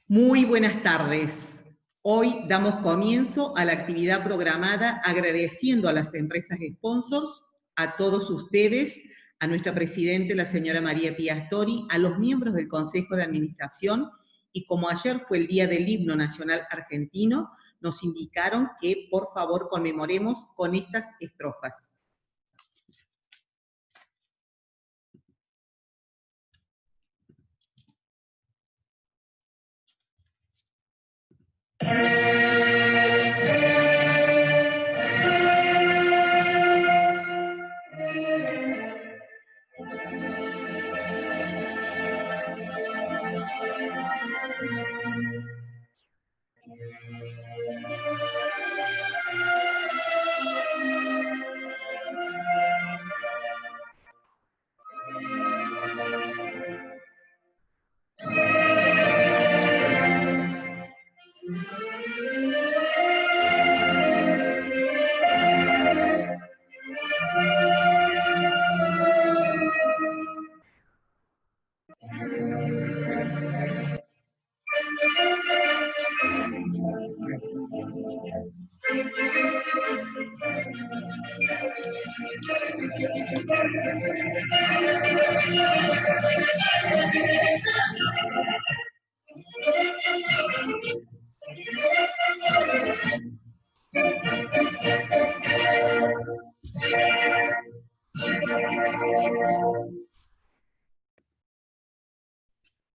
Muy buenas tardes. Hoy damos comienzo a la actividad programada agradeciendo a las empresas sponsors, a todos ustedes, a nuestra presidenta, la señora María Pía Astori, a los miembros del Consejo de Administración, y como ayer fue el Día del Himno Nacional Argentino, nos indicaron que por favor conmemoremos con estas estrofas.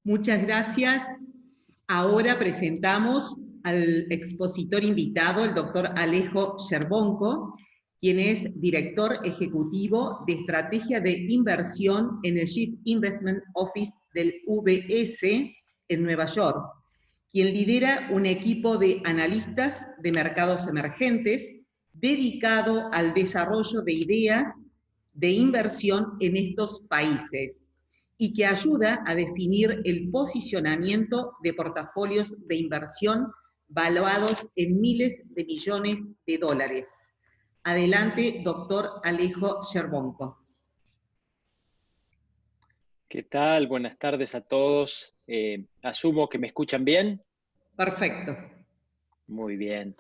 Muchas gracias. Ahora presentamos al expositor invitado, el doctor Alejo Yerbonko, quien es director ejecutivo de estrategia de inversión en el Chief Investment Office del UBS en Nueva York, quien lidera un equipo de analistas de mercados emergentes dedicado al desarrollo de ideas de inversión en estos países, y que ayuda a definir el posicionamiento de portafolios de inversión valuados en miles de millones de dólares. Adelante, doctor Alejo Yerbonko. ¿Qué tal? Buenas tardes a todos. Asumo que me escuchan bien. Perfecto. Muy bien.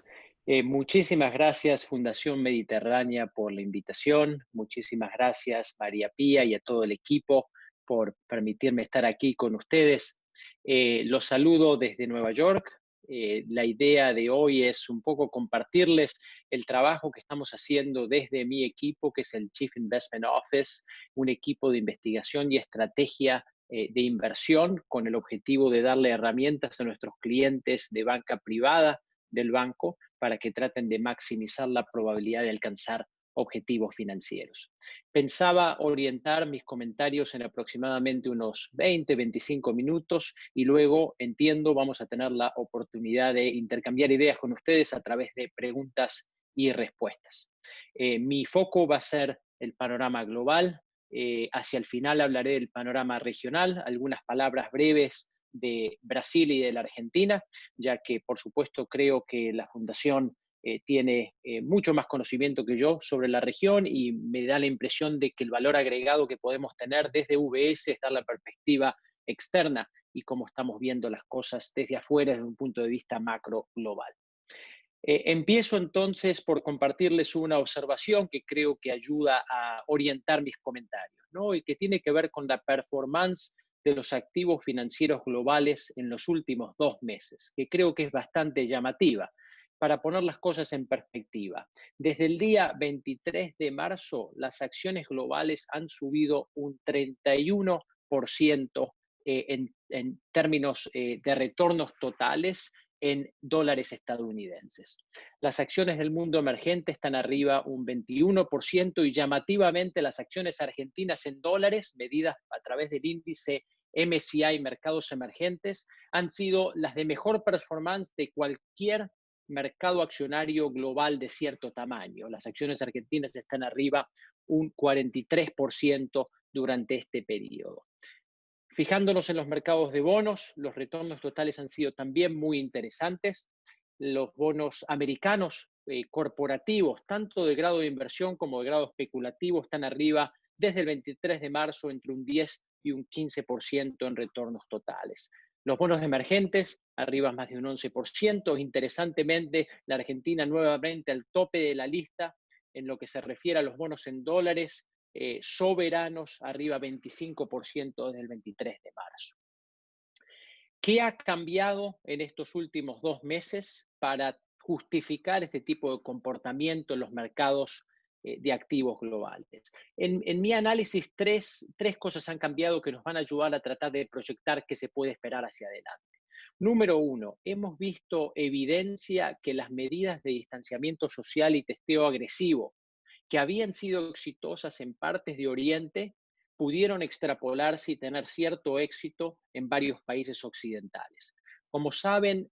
Muchísimas gracias, Fundación Mediterránea, por la invitación. Muchísimas gracias, María Pía, y a todo el equipo por permitirme estar aquí con ustedes. Los saludo desde Nueva York. La idea de hoy es un poco compartirles el trabajo que estamos haciendo desde mi equipo, que es el Chief Investment Office, un equipo de investigación y estrategia de inversión con el objetivo de darle herramientas a nuestros clientes de banca privada del banco para que traten de maximizar la probabilidad de alcanzar objetivos financieros. Pensaba orientar mis comentarios en aproximadamente unos 20-25 minutos y luego, entiendo, vamos a tener la oportunidad de intercambiar ideas con ustedes a través de preguntas y respuestas. Mi foco va a ser el panorama global. Hacia el final hablaré del panorama regional, algunas palabras breves de Brasil y de la Argentina, ya que por supuesto creo que la Fundación tiene mucho más conocimiento que yo sobre la región y me da la impresión de que el valor agregado que podemos tener desde UBS es dar la perspectiva externa y cómo estamos viendo las cosas desde afuera desde un punto de vista macro global. Empiezo entonces por compartirles una observación que creo que ayuda a orientar mis comentarios, ¿no? Y que tiene que ver con la performance de los activos financieros globales en los últimos 2 meses, que creo que es bastante llamativa. Para poner las cosas en perspectiva, desde el día 23 de marzo, las acciones globales han subido un 31% en términos de retornos totales en dólares estadounidenses. Las acciones del mundo emergente están arriba un 21% y llamativamente las acciones argentinas en dólares, medidas a través del índice MSCI Mercados Emergentes, han sido las de mejor performance de cualquier mercado accionario global de cierto tamaño. Las acciones argentinas están arriba un 43% durante este periodo. Fijándonos en los mercados de bonos, los retornos totales han sido también muy interesantes. Los bonos americanos corporativos, tanto de grado de inversión como de grado especulativo, están arriba desde el 23 de marzo entre un 10 y un 15% en retornos totales. Los bonos emergentes, arriba más de un 11%. Interesantemente, la Argentina nuevamente al tope de la lista en lo que se refiere a los bonos en dólares, soberanos, arriba 25% desde el 23 de marzo. ¿Qué ha cambiado en estos últimos 2 meses para justificar este tipo de comportamiento en los mercados de activos globales? En mi análisis, tres cosas han cambiado que nos van a ayudar a tratar de proyectar qué se puede esperar hacia adelante. Número uno, hemos visto evidencia que las medidas de distanciamiento social y testeo agresivo que habían sido exitosas en partes de Oriente pudieron extrapolarse y tener cierto éxito en varios países occidentales. Como saben,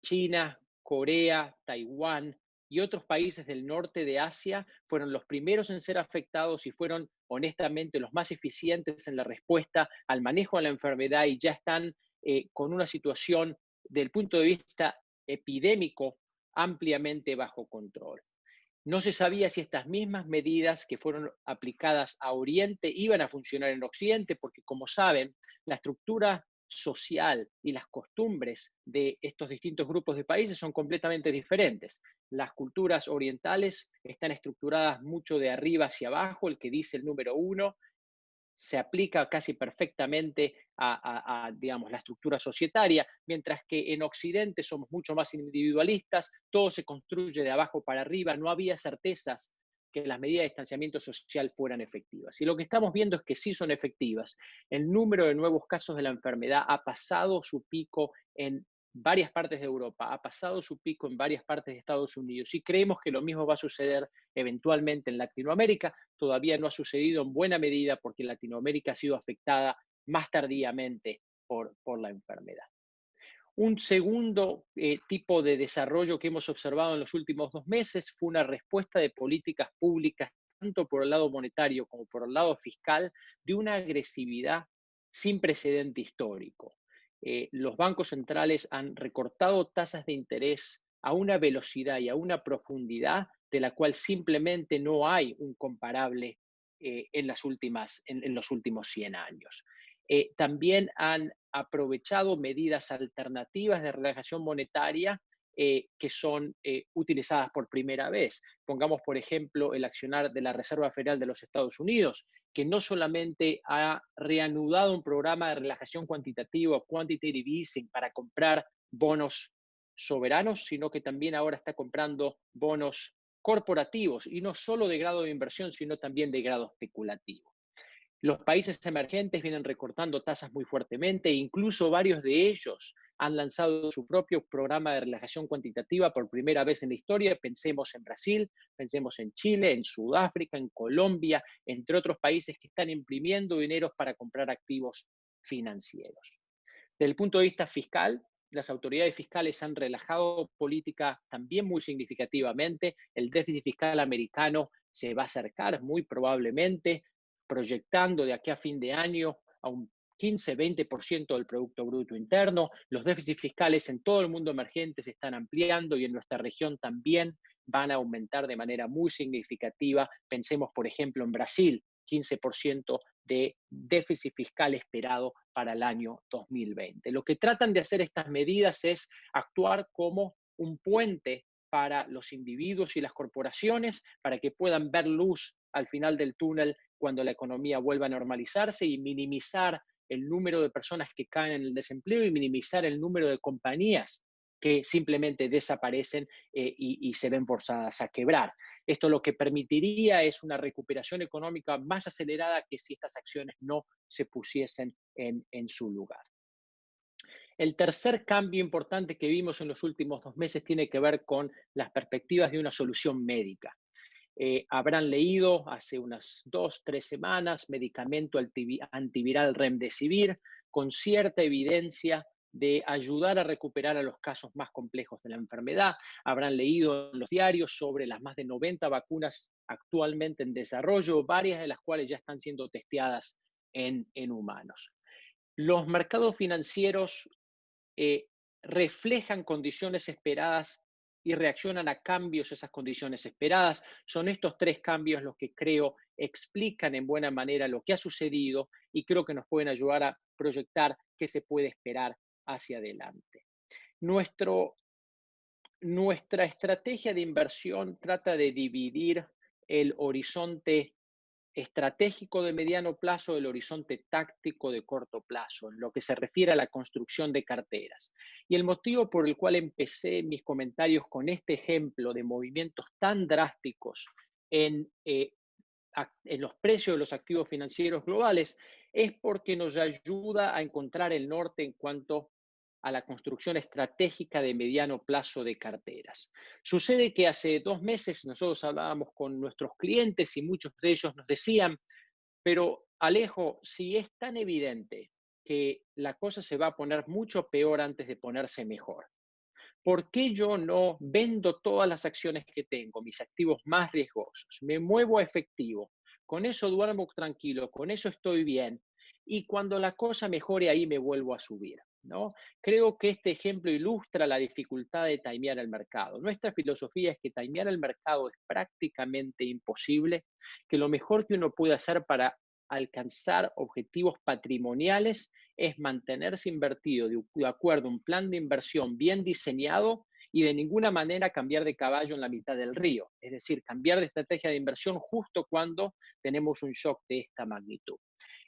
China, Corea, Taiwán y otros países del norte de Asia fueron los primeros en ser afectados y fueron honestamente los más eficientes en la respuesta al manejo de la enfermedad y ya están con una situación del punto de vista epidémico ampliamente bajo control. No se sabía si estas mismas medidas que fueron aplicadas a Oriente iban a funcionar en Occidente, porque como saben, la estructura social y las costumbres de estos distintos grupos de países son completamente diferentes. Las culturas orientales están estructuradas mucho de arriba hacia abajo, el que dice el número uno, se aplica casi perfectamente digamos, la estructura societaria, mientras que en Occidente somos mucho más individualistas, todo se construye de abajo para arriba, no había certezas que las medidas de distanciamiento social fueran efectivas. Y lo que estamos viendo es que sí son efectivas. El número de nuevos casos de la enfermedad ha pasado su pico en varias partes de Europa, ha pasado su pico en varias partes de Estados Unidos y creemos que lo mismo va a suceder eventualmente en Latinoamérica. Todavía no ha sucedido en buena medida porque Latinoamérica ha sido afectada más tardíamente por la enfermedad. Un segundo tipo de desarrollo que hemos observado en los últimos 2 meses fue una respuesta de políticas públicas, tanto por el lado monetario como por el lado fiscal, de una agresividad sin precedente histórico. Los bancos centrales han recortado tasas de interés a una velocidad y a una profundidad de la cual simplemente no hay un comparable en los últimos 100 años. También han aprovechado medidas alternativas de relajación monetaria que son utilizadas por primera vez. Pongamos, por ejemplo, el accionar de la Reserva Federal de los Estados Unidos, que no solamente ha reanudado un programa de relajación cuantitativa, quantitative easing, para comprar bonos soberanos, sino que también ahora está comprando bonos corporativos, y no solo de grado de inversión, sino también de grado especulativo. Los países emergentes vienen recortando tasas muy fuertemente, e incluso varios de ellos han lanzado su propio programa de relajación cuantitativa por primera vez en la historia. Pensemos en Brasil, pensemos en Chile, en Sudáfrica, en Colombia, entre otros países que están imprimiendo dinero para comprar activos financieros. Desde el punto de vista fiscal, las autoridades fiscales han relajado política también muy significativamente. El déficit fiscal americano se va a acercar muy probablemente, proyectando de aquí a fin de año a un 15-20% del Producto Bruto Interno. Los déficits fiscales en todo el mundo emergente se están ampliando y en nuestra región también van a aumentar de manera muy significativa. Pensemos, por ejemplo, en Brasil, 15% de déficit fiscal esperado para el año 2020. Lo que tratan de hacer estas medidas es actuar como un puente para los individuos y las corporaciones para que puedan ver luz al final del túnel cuando la economía vuelva a normalizarse y minimizar el número de personas que caen en el desempleo y minimizar el número de compañías que simplemente desaparecen y se ven forzadas a quebrar. Esto lo que permitiría es una recuperación económica más acelerada que si estas acciones no se pusiesen en su lugar. El tercer cambio importante que vimos en los últimos 2 meses tiene que ver con las perspectivas de una solución médica. Habrán leído hace unas 2-3 semanas medicamento antiviral Remdesivir con cierta evidencia de ayudar a recuperar a los casos más complejos de la enfermedad. Habrán leído en los diarios sobre las más de 90 vacunas actualmente en desarrollo, varias de las cuales ya están siendo testeadas en humanos. Los mercados financieros reflejan condiciones esperadas y reaccionan a cambios esas condiciones esperadas. Son estos tres cambios los que creo explican en buena manera lo que ha sucedido y creo que nos pueden ayudar a proyectar qué se puede esperar hacia adelante. Nuestra estrategia de inversión trata de dividir el horizonte estratégico de mediano plazo del horizonte táctico de corto plazo, en lo que se refiere a la construcción de carteras. Y el motivo por el cual empecé mis comentarios con este ejemplo de movimientos tan drásticos en los precios de los activos financieros globales es porque nos ayuda a encontrar el norte en cuanto a la construcción estratégica de mediano plazo de carteras. Sucede que hace 2 meses nosotros hablábamos con nuestros clientes y muchos de ellos nos decían, pero Alejo, si es tan evidente que la cosa se va a poner mucho peor antes de ponerse mejor, ¿por qué yo no vendo todas las acciones que tengo, mis activos más riesgosos? Me muevo a efectivo, con eso duermo tranquilo, con eso estoy bien, y cuando la cosa mejore ahí me vuelvo a subir, ¿no? Creo que este ejemplo ilustra la dificultad de timear el mercado. Nuestra filosofía es que timear el mercado es prácticamente imposible, que lo mejor que uno puede hacer para alcanzar objetivos patrimoniales es mantenerse invertido de acuerdo a un plan de inversión bien diseñado y de ninguna manera cambiar de caballo en la mitad del río. Es decir, cambiar de estrategia de inversión justo cuando tenemos un shock de esta magnitud.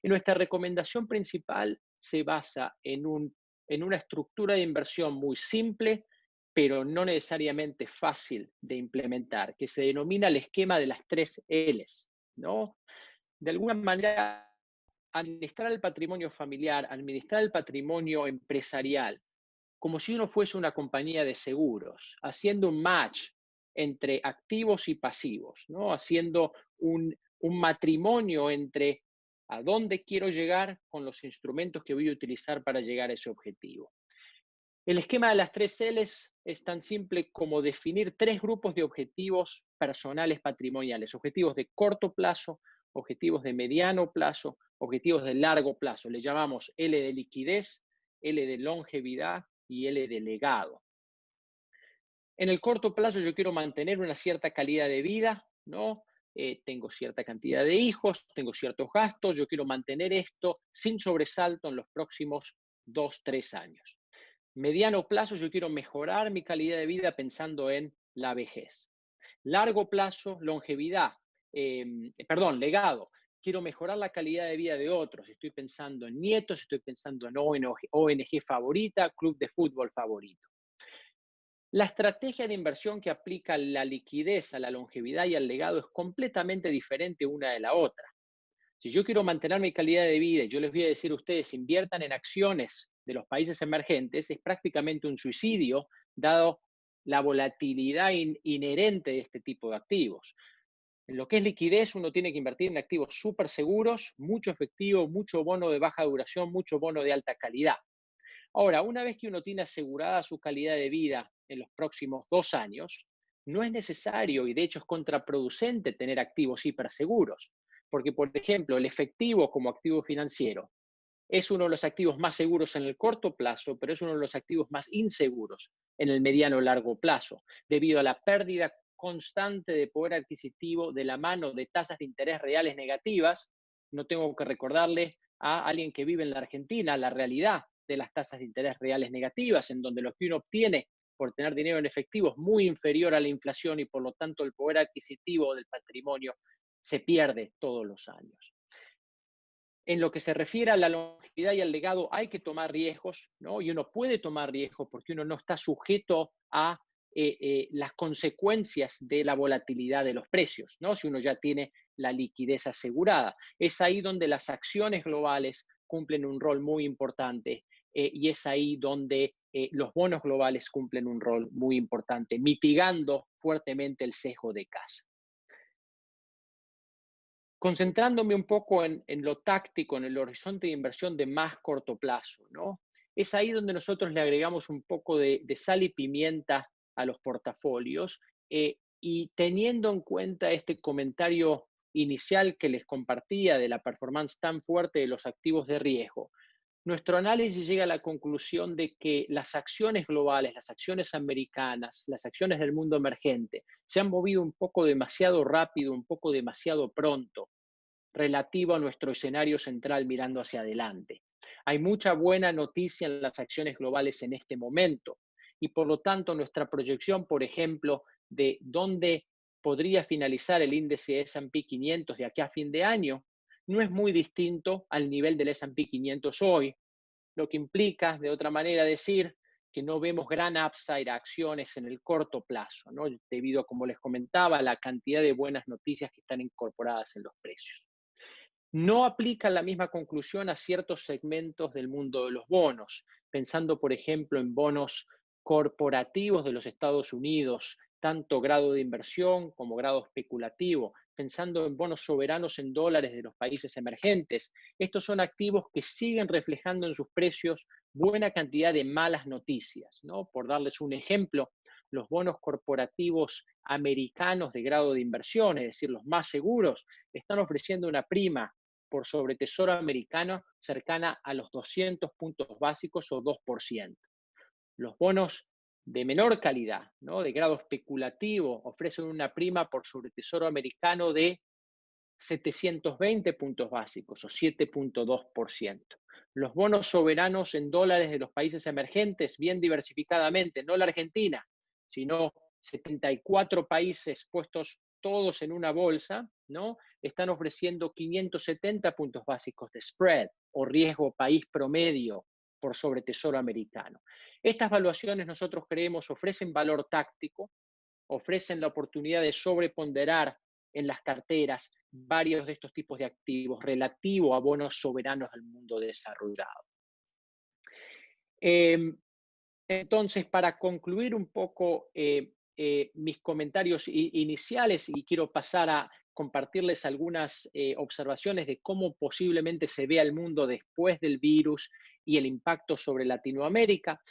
Y nuestra recomendación principal se basa en una estructura de inversión muy simple, pero no necesariamente fácil de implementar, que se denomina el esquema de las 3 Ls, ¿no? De alguna manera, administrar el patrimonio familiar, administrar el patrimonio empresarial, como si uno fuese una compañía de seguros, haciendo un match entre activos y pasivos, ¿no? Haciendo un matrimonio entre a dónde quiero llegar con los instrumentos que voy a utilizar para llegar a ese objetivo. El esquema de las 3 Ls es tan simple como definir 3 grupos de objetivos personales patrimoniales, objetivos de corto plazo, objetivos de mediano plazo, objetivos de largo plazo. Le llamamos L de liquidez, L de longevidad y L de legado. En el corto plazo yo quiero mantener una cierta calidad de vida, ¿no? Tengo cierta cantidad de hijos, tengo ciertos gastos, yo quiero mantener esto sin sobresalto en los próximos 2, 3 años. Mediano plazo, yo quiero mejorar mi calidad de vida pensando en la vejez. Largo plazo, longevidad, legado. Quiero mejorar la calidad de vida de otros. Estoy pensando en nietos, estoy pensando en ONG favorita, club de fútbol favorito. La estrategia de inversión que aplica la liquidez, a la longevidad y al legado es completamente diferente una de la otra. Si yo quiero mantener mi calidad de vida y yo les voy a decir a ustedes, inviertan en acciones de los países emergentes, es prácticamente un suicidio, dado la volatilidad inherente de este tipo de activos. En lo que es liquidez, uno tiene que invertir en activos súper seguros, mucho efectivo, mucho bono de baja duración, mucho bono de alta calidad. Ahora, una vez que uno tiene asegurada su calidad de vida en los próximos 2 años, no es necesario y de hecho es contraproducente tener activos hiperseguros, porque por ejemplo el efectivo como activo financiero es uno de los activos más seguros en el corto plazo, pero es uno de los activos más inseguros en el mediano o largo plazo, debido a la pérdida constante de poder adquisitivo de la mano de tasas de interés reales negativas. No tengo que recordarle a alguien que vive en la Argentina la realidad de las tasas de interés reales negativas, en donde lo que uno obtiene por tener dinero en efectivo es muy inferior a la inflación y por lo tanto el poder adquisitivo del patrimonio se pierde todos los años. En lo que se refiere a la longevidad y al legado, hay que tomar riesgos, ¿no? Y uno puede tomar riesgos porque uno no está sujeto a las consecuencias de la volatilidad de los precios, ¿no? Si uno ya tiene la liquidez asegurada. Es ahí donde las acciones globales cumplen un rol muy importante y es ahí donde los bonos globales cumplen un rol muy importante, mitigando fuertemente el sesgo de casa. Concentrándome un poco en lo táctico, en el horizonte de inversión de más corto plazo, ¿no? Es ahí donde nosotros le agregamos un poco de sal y pimienta a los portafolios y teniendo en cuenta este comentario inicial que les compartía de la performance tan fuerte de los activos de riesgo, nuestro análisis llega a la conclusión de que las acciones globales, las acciones americanas, las acciones del mundo emergente, se han movido un poco demasiado rápido, un poco demasiado pronto, relativo a nuestro escenario central mirando hacia adelante. Hay mucha buena noticia en las acciones globales en este momento y por lo tanto nuestra proyección, por ejemplo, de dónde podría finalizar el índice S&P 500 de aquí a fin de año, no es muy distinto al nivel del S&P 500 hoy, lo que implica, de otra manera, decir que no vemos gran upside a acciones en el corto plazo, ¿no? Debido a, como les comentaba, a la cantidad de buenas noticias que están incorporadas en los precios. No aplica la misma conclusión a ciertos segmentos del mundo de los bonos, pensando, por ejemplo, en bonos corporativos de los Estados Unidos, tanto grado de inversión como grado especulativo, pensando en bonos soberanos en dólares de los países emergentes. Estos son activos que siguen reflejando en sus precios buena cantidad de malas noticias, ¿no? Por darles un ejemplo, los bonos corporativos americanos de grado de inversión, es decir, los más seguros, están ofreciendo una prima por sobre tesoro americano cercana a los 200 puntos básicos o 2%. Los bonos de menor calidad, ¿no? De grado especulativo, ofrecen una prima por sobre tesoro americano de 720 puntos básicos o 7,2%. Los bonos soberanos en dólares de los países emergentes, bien diversificadamente, no la Argentina, sino 74 países puestos todos en una bolsa, ¿no? Están ofreciendo 570 puntos básicos de spread o riesgo país promedio por sobre tesoro americano. Estas valuaciones nosotros creemos ofrecen valor táctico, ofrecen la oportunidad de sobreponderar en las carteras varios de estos tipos de activos relativo a bonos soberanos del mundo desarrollado. Entonces, para concluir un poco mis comentarios iniciales, y quiero pasar a compartirles algunas observaciones de cómo posiblemente se vea el mundo después del virus y el impacto sobre Latinoamérica.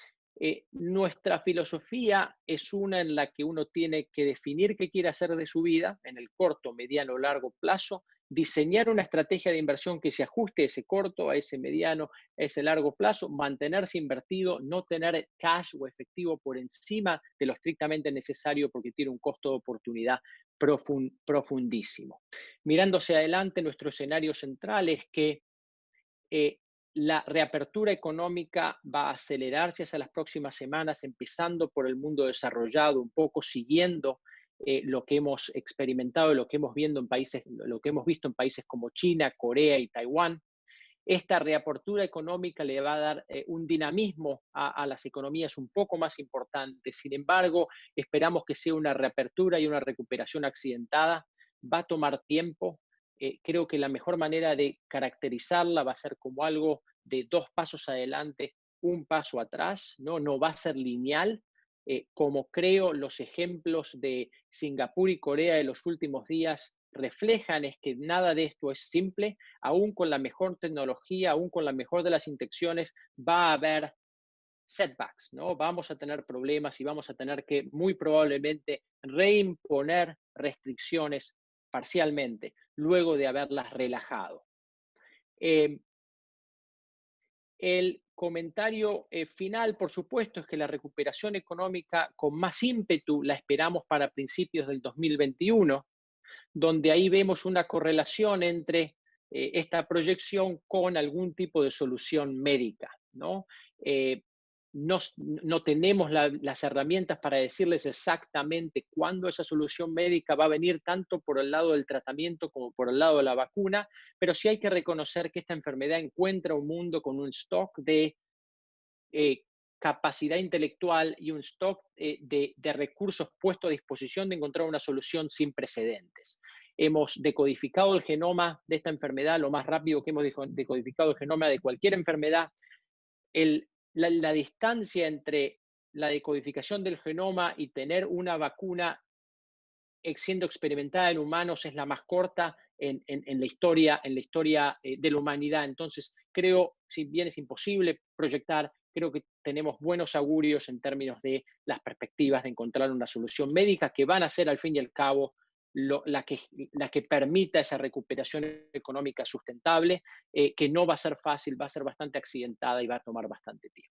Nuestra filosofía es una en la que uno tiene que definir qué quiere hacer de su vida en el corto, mediano o largo plazo, diseñar una estrategia de inversión que se ajuste a ese corto, a ese mediano, a ese largo plazo, mantenerse invertido, no tener cash o efectivo por encima de lo estrictamente necesario porque tiene un costo de oportunidad profundísimo. Mirándose adelante, nuestro escenario central es que la reapertura económica va a acelerarse hacia las próximas semanas, empezando por el mundo desarrollado, un poco siguiendo lo que hemos experimentado, lo que hemos visto en países como China, Corea y Taiwán. Esta reapertura económica le va a dar un dinamismo a las economías un poco más importante. Sin embargo, esperamos que sea una reapertura y una recuperación accidentada. Va a tomar tiempo. Creo que la mejor manera de caracterizarla va a ser como algo de 2 pasos adelante, 1 paso atrás, ¿no? No va a ser lineal, como creo los ejemplos de Singapur y Corea de los últimos días reflejan, es que nada de esto es simple, aún con la mejor tecnología, aún con la mejor de las intenciones, va a haber setbacks, ¿no? Vamos a tener problemas y vamos a tener que muy probablemente reimponer restricciones parcialmente, luego de haberlas relajado. El comentario final, por supuesto, es que la recuperación económica con más ímpetu la esperamos para principios del 2021, donde ahí vemos una correlación entre esta proyección con algún tipo de solución médica, ¿no? No tenemos las herramientas para decirles exactamente cuándo esa solución médica va a venir, tanto por el lado del tratamiento como por el lado de la vacuna, pero sí hay que reconocer que esta enfermedad encuentra un mundo con un stock de capacidad intelectual y un stock de recursos puestos a disposición de encontrar una solución sin precedentes. Hemos decodificado el genoma de esta enfermedad lo más rápido que hemos decodificado el genoma de cualquier enfermedad. La distancia entre la decodificación del genoma y tener una vacuna siendo experimentada en humanos es la más corta en la historia de la humanidad. Entonces, creo, si bien es imposible proyectar, creo que tenemos buenos augurios en términos de las perspectivas de encontrar una solución médica que van a ser, al fin y al cabo, la que permita esa recuperación económica sustentable, que no va a ser fácil, va a ser bastante accidentada y va a tomar bastante tiempo.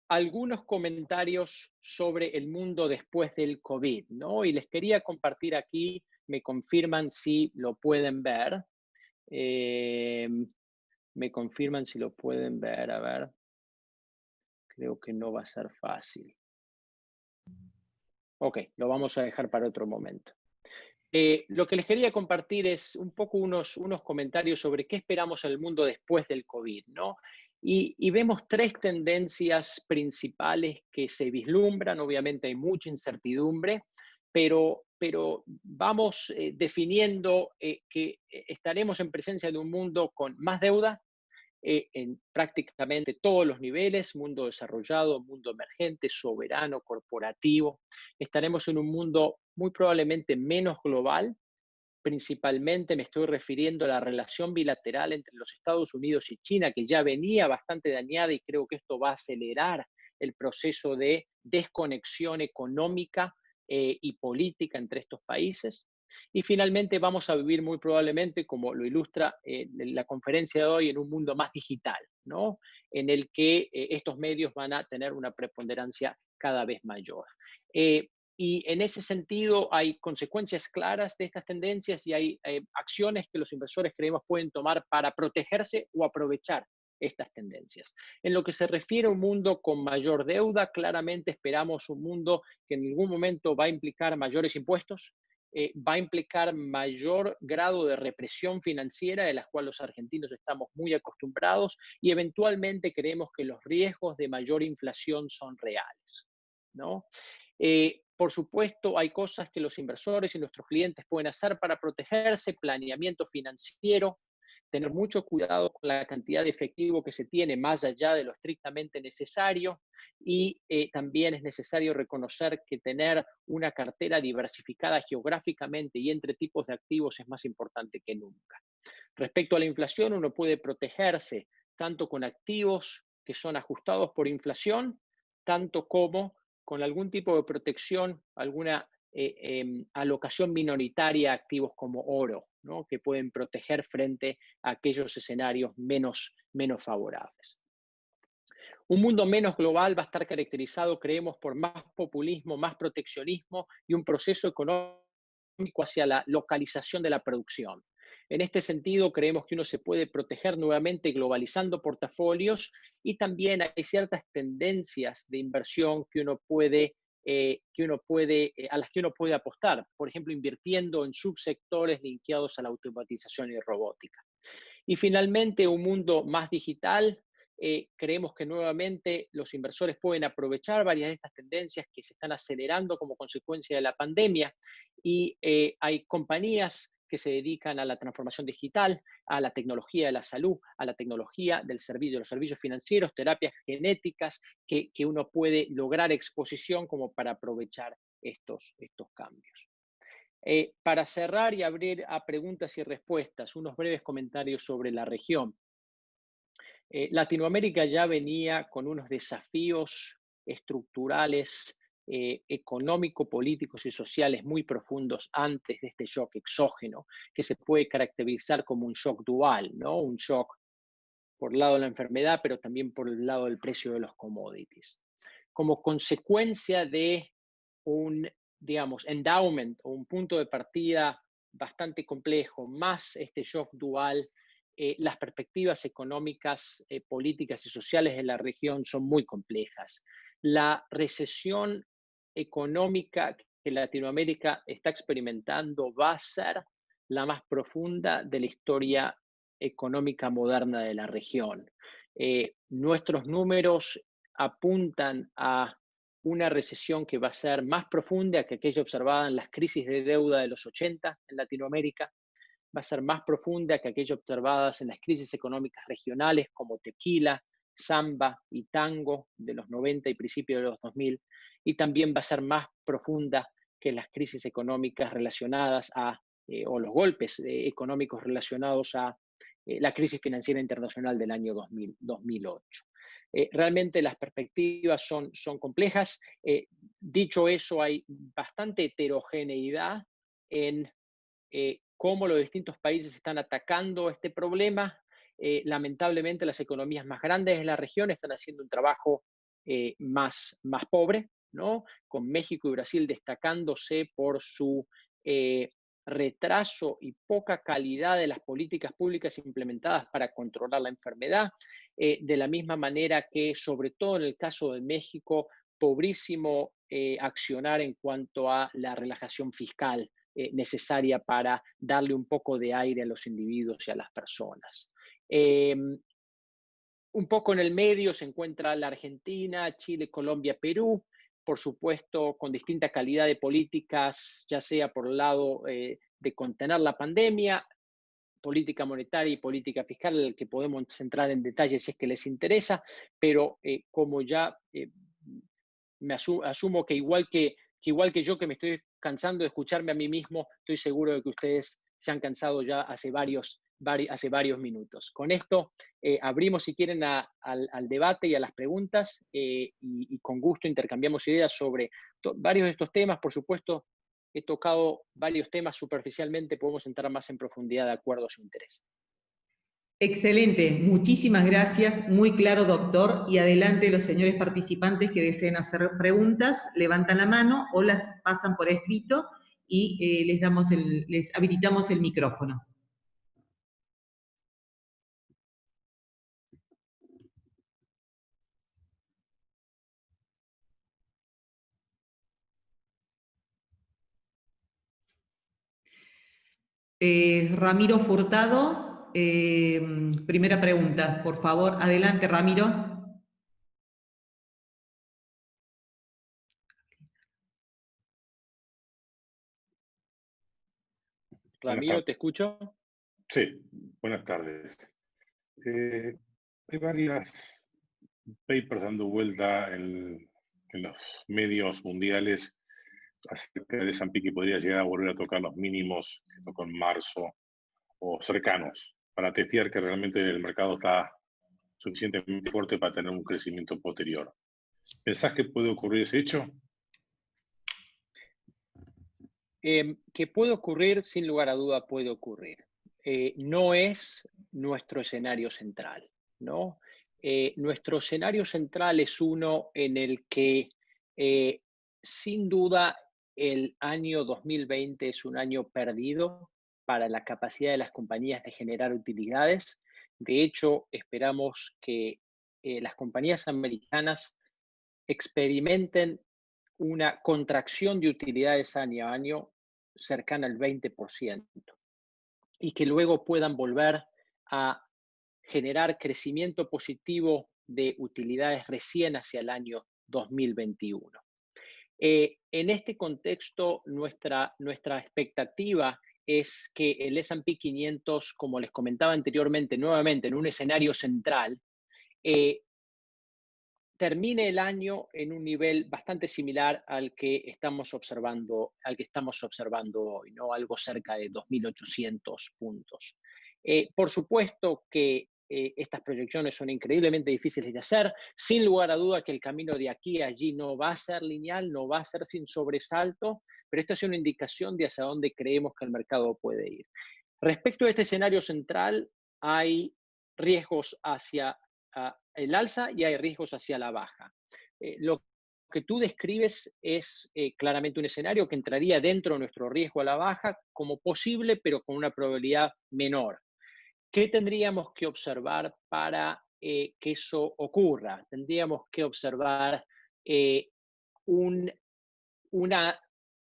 Algunos comentarios sobre el mundo después del COVID, ¿no? Y les quería compartir aquí, me confirman si lo pueden ver. Eh, Me confirman si lo pueden ver, a ver. Creo que no va a ser fácil. Ok, lo vamos a dejar para otro momento. Lo que les quería compartir es un poco unos comentarios sobre qué esperamos en el mundo después del COVID, ¿no? Y vemos tres tendencias principales que se vislumbran. Obviamente hay mucha incertidumbre, pero vamos definiendo que estaremos en presencia de un mundo con más deuda, en prácticamente todos los niveles: mundo desarrollado, mundo emergente, soberano, corporativo. Estaremos en un mundo muy probablemente menos global. Principalmente me estoy refiriendo a la relación bilateral entre los Estados Unidos y China, que ya venía bastante dañada, y creo que esto va a acelerar el proceso de desconexión económica y política entre estos países. Y finalmente vamos a vivir muy probablemente, como lo ilustra la conferencia de hoy, en un mundo más digital, ¿no? En el que estos medios van a tener una preponderancia cada vez mayor. Y en ese sentido hay consecuencias claras de estas tendencias, y hay acciones que los inversores creemos pueden tomar para protegerse o aprovechar estas tendencias. En lo que se refiere a un mundo con mayor deuda, claramente esperamos un mundo que en algún momento va a implicar mayores impuestos, va a implicar mayor grado de represión financiera, de la cual los argentinos estamos muy acostumbrados, y eventualmente creemos que los riesgos de mayor inflación son reales, ¿no? Por supuesto, hay cosas que los inversores y nuestros clientes pueden hacer para protegerse: planeamiento financiero, tener mucho cuidado con la cantidad de efectivo que se tiene más allá de lo estrictamente necesario, y también es necesario reconocer que tener una cartera diversificada geográficamente y entre tipos de activos es más importante que nunca. Respecto a la inflación, uno puede protegerse tanto con activos que son ajustados por inflación, tanto como con algún tipo de protección, alguna alocación minoritaria a activos como oro, ¿no? Que pueden proteger frente a aquellos escenarios menos favorables. Un mundo menos global va a estar caracterizado, creemos, por más populismo, más proteccionismo y un proceso económico hacia la localización de la producción. En este sentido, creemos que uno se puede proteger nuevamente globalizando portafolios, y también hay ciertas tendencias de inversión que uno puede, a las que uno puede apostar, por ejemplo, invirtiendo en subsectores linkeados a la automatización y robótica. Y finalmente, un mundo más digital. Creemos que nuevamente los inversores pueden aprovechar varias de estas tendencias que se están acelerando como consecuencia de la pandemia, y hay compañías que se dedican a la transformación digital, a la tecnología de la salud, a la tecnología del servicio, de los servicios financieros, terapias genéticas, que uno puede lograr exposición como para aprovechar estos cambios. Para cerrar y abrir a preguntas y respuestas, unos breves comentarios sobre la región. Latinoamérica ya venía con unos desafíos estructurales, económico-políticos y sociales muy profundos antes de este shock exógeno, que se puede caracterizar como un shock dual, ¿no? Un shock por el lado de la enfermedad, pero también por el lado del precio de los commodities. Como consecuencia de un, digamos, endowment o un punto de partida bastante complejo, más este shock dual, las perspectivas económicas, políticas y sociales de la región son muy complejas. La recesión económica que Latinoamérica está experimentando va a ser la más profunda de la historia económica moderna de la región. Nuestros números apuntan a una recesión que va a ser más profunda que aquella observada en las crisis de deuda de los 80 en Latinoamérica. Va a ser más profunda que aquellas observadas en las crisis económicas regionales como Tequila, Samba y Tango de los 90 y principios de los 2000, y también va a ser más profunda que las crisis económicas relacionadas o los golpes económicos relacionados a la crisis financiera internacional del año 2008. Realmente las perspectivas son complejas. Dicho eso, hay bastante heterogeneidad en cómo los distintos países están atacando este problema. Lamentablemente, las economías más grandes de la región están haciendo un trabajo más pobre, ¿no? Con México y Brasil destacándose por su retraso y poca calidad de las políticas públicas implementadas para controlar la enfermedad. De la misma manera que, sobre todo en el caso de México, pobrísimo accionar en cuanto a la relajación fiscal necesaria para darle un poco de aire a los individuos y a las personas. Un poco en el medio se encuentra la Argentina, Chile, Colombia, Perú, por supuesto con distinta calidad de políticas, ya sea por el lado de contener la pandemia, política monetaria y política fiscal, el que podemos centrar en detalles si es que les interesa, pero como ya asumo que igual que yo, que me estoy cansando de escucharme a mí mismo, estoy seguro de que ustedes se han cansado ya hace varios minutos. Con esto abrimos, si quieren, al debate y a las preguntas y con gusto intercambiamos ideas sobre varios de estos temas. Por supuesto, he tocado varios temas superficialmente, podemos entrar más en profundidad de acuerdo a su interés. Excelente, muchísimas gracias, muy claro, doctor. Y adelante los señores participantes que deseen hacer preguntas, levantan la mano o las pasan por escrito y les habilitamos el micrófono. Ramiro Furtado, primera pregunta, por favor, adelante, Ramiro. Ramiro, ¿te escucho? Sí, buenas tardes. Hay varias papers dando vuelta en los medios mundiales acerca de S&P que podría llegar a volver a tocar los mínimos que tocó en marzo o cercanos para testear que realmente el mercado está suficientemente fuerte para tener un crecimiento posterior. ¿Pensás que puede ocurrir ese hecho? Que puede ocurrir, sin lugar a duda puede ocurrir. No es nuestro escenario central, ¿no? Nuestro escenario central es uno en el que, sin duda, el año 2020 es un año perdido para la capacidad de las compañías de generar utilidades. De hecho, esperamos que las compañías americanas experimenten una contracción de utilidades año a año cercana al 20% y que luego puedan volver a generar crecimiento positivo de utilidades recién hacia el año 2021. En este contexto, nuestra expectativa es que el S&P 500, como les comentaba anteriormente, nuevamente en un escenario central, termine el año en un nivel bastante similar al que estamos observando hoy, ¿no? Algo cerca de 2.800 puntos. Por supuesto que estas proyecciones son increíblemente difíciles de hacer. Sin lugar a duda que el camino de aquí a allí no va a ser lineal, no va a ser sin sobresalto, pero esto es una indicación de hacia dónde creemos que el mercado puede ir. Respecto a este escenario central, hay riesgos hacia el alza y hay riesgos hacia la baja. Lo que tú describes es claramente un escenario que entraría dentro de nuestro riesgo a la baja como posible, pero con una probabilidad menor. ¿Qué tendríamos que observar para que eso ocurra? Tendríamos que observar una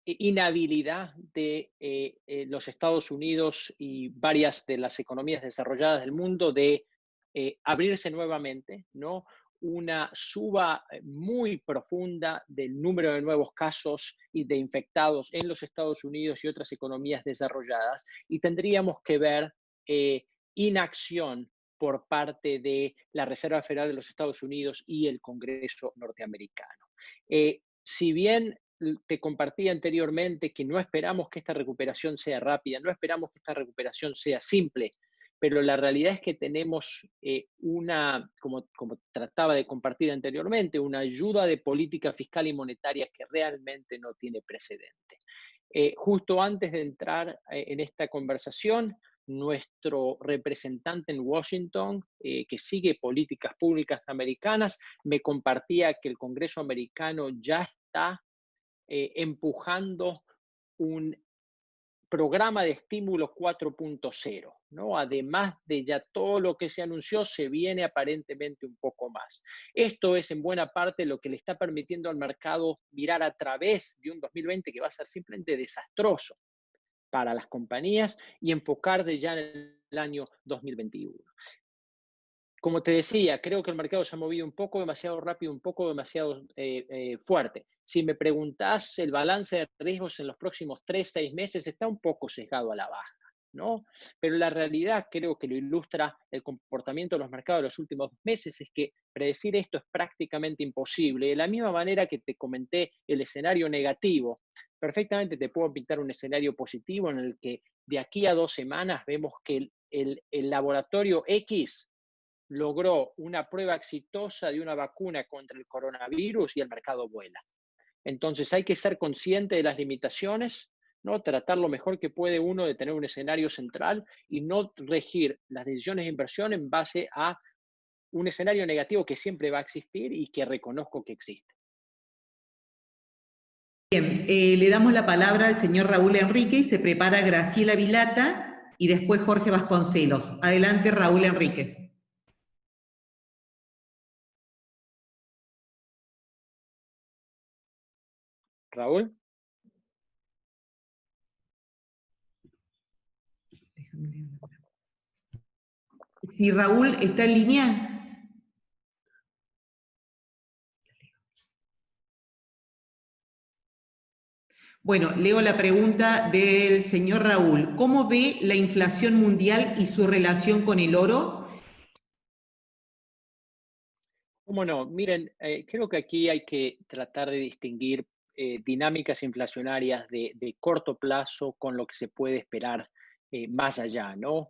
inhabilidad de los Estados Unidos y varias de las economías desarrolladas del mundo de abrirse nuevamente, ¿no? Una suba muy profunda del número de nuevos casos y de infectados en los Estados Unidos y otras economías desarrolladas, y tendríamos que ver inacción por parte de la Reserva Federal de los Estados Unidos y el Congreso norteamericano. Si bien te compartí anteriormente que no esperamos que esta recuperación sea rápida, no esperamos que esta recuperación sea simple, pero la realidad es que tenemos como trataba de compartir anteriormente, una ayuda de política fiscal y monetaria que realmente no tiene precedente. Justo antes de entrar en esta conversación, nuestro representante en Washington, que sigue políticas públicas americanas, me compartía que el Congreso americano ya está empujando un programa de estímulo 4.0, ¿no? Además de ya todo lo que se anunció, se viene aparentemente un poco más. Esto es en buena parte lo que le está permitiendo al mercado mirar a través de un 2020 que va a ser simplemente desastroso para las compañías y enfocarse ya en el año 2021. Como te decía, creo que el mercado se ha movido un poco demasiado rápido, un poco demasiado fuerte. Si me preguntás, el balance de riesgos en los próximos 3-6 meses está un poco sesgado a la baja, ¿no? Pero la realidad, creo que lo ilustra el comportamiento de los mercados de los últimos 2 meses, es que predecir esto es prácticamente imposible. De la misma manera que te comenté el escenario negativo, perfectamente te puedo pintar un escenario positivo en el que de aquí a 2 semanas vemos que el laboratorio X logró una prueba exitosa de una vacuna contra el coronavirus y el mercado vuela. Entonces hay que ser consciente de las limitaciones, ¿no? Tratar lo mejor que puede uno de tener un escenario central y no regir las decisiones de inversión en base a un escenario negativo que siempre va a existir y que reconozco que existe. Bien, le damos la palabra al señor Raúl Enrique y se prepara Graciela Vilata y después Jorge Vasconcelos. Adelante, Raúl Enríquez. Raúl. Si Raúl está en línea. Bueno, leo la pregunta del señor Raúl. ¿Cómo ve la inflación mundial y su relación con el oro? ¿Cómo no? Miren, creo que aquí hay que tratar de distinguir dinámicas inflacionarias de corto plazo con lo que se puede esperar más allá, ¿no?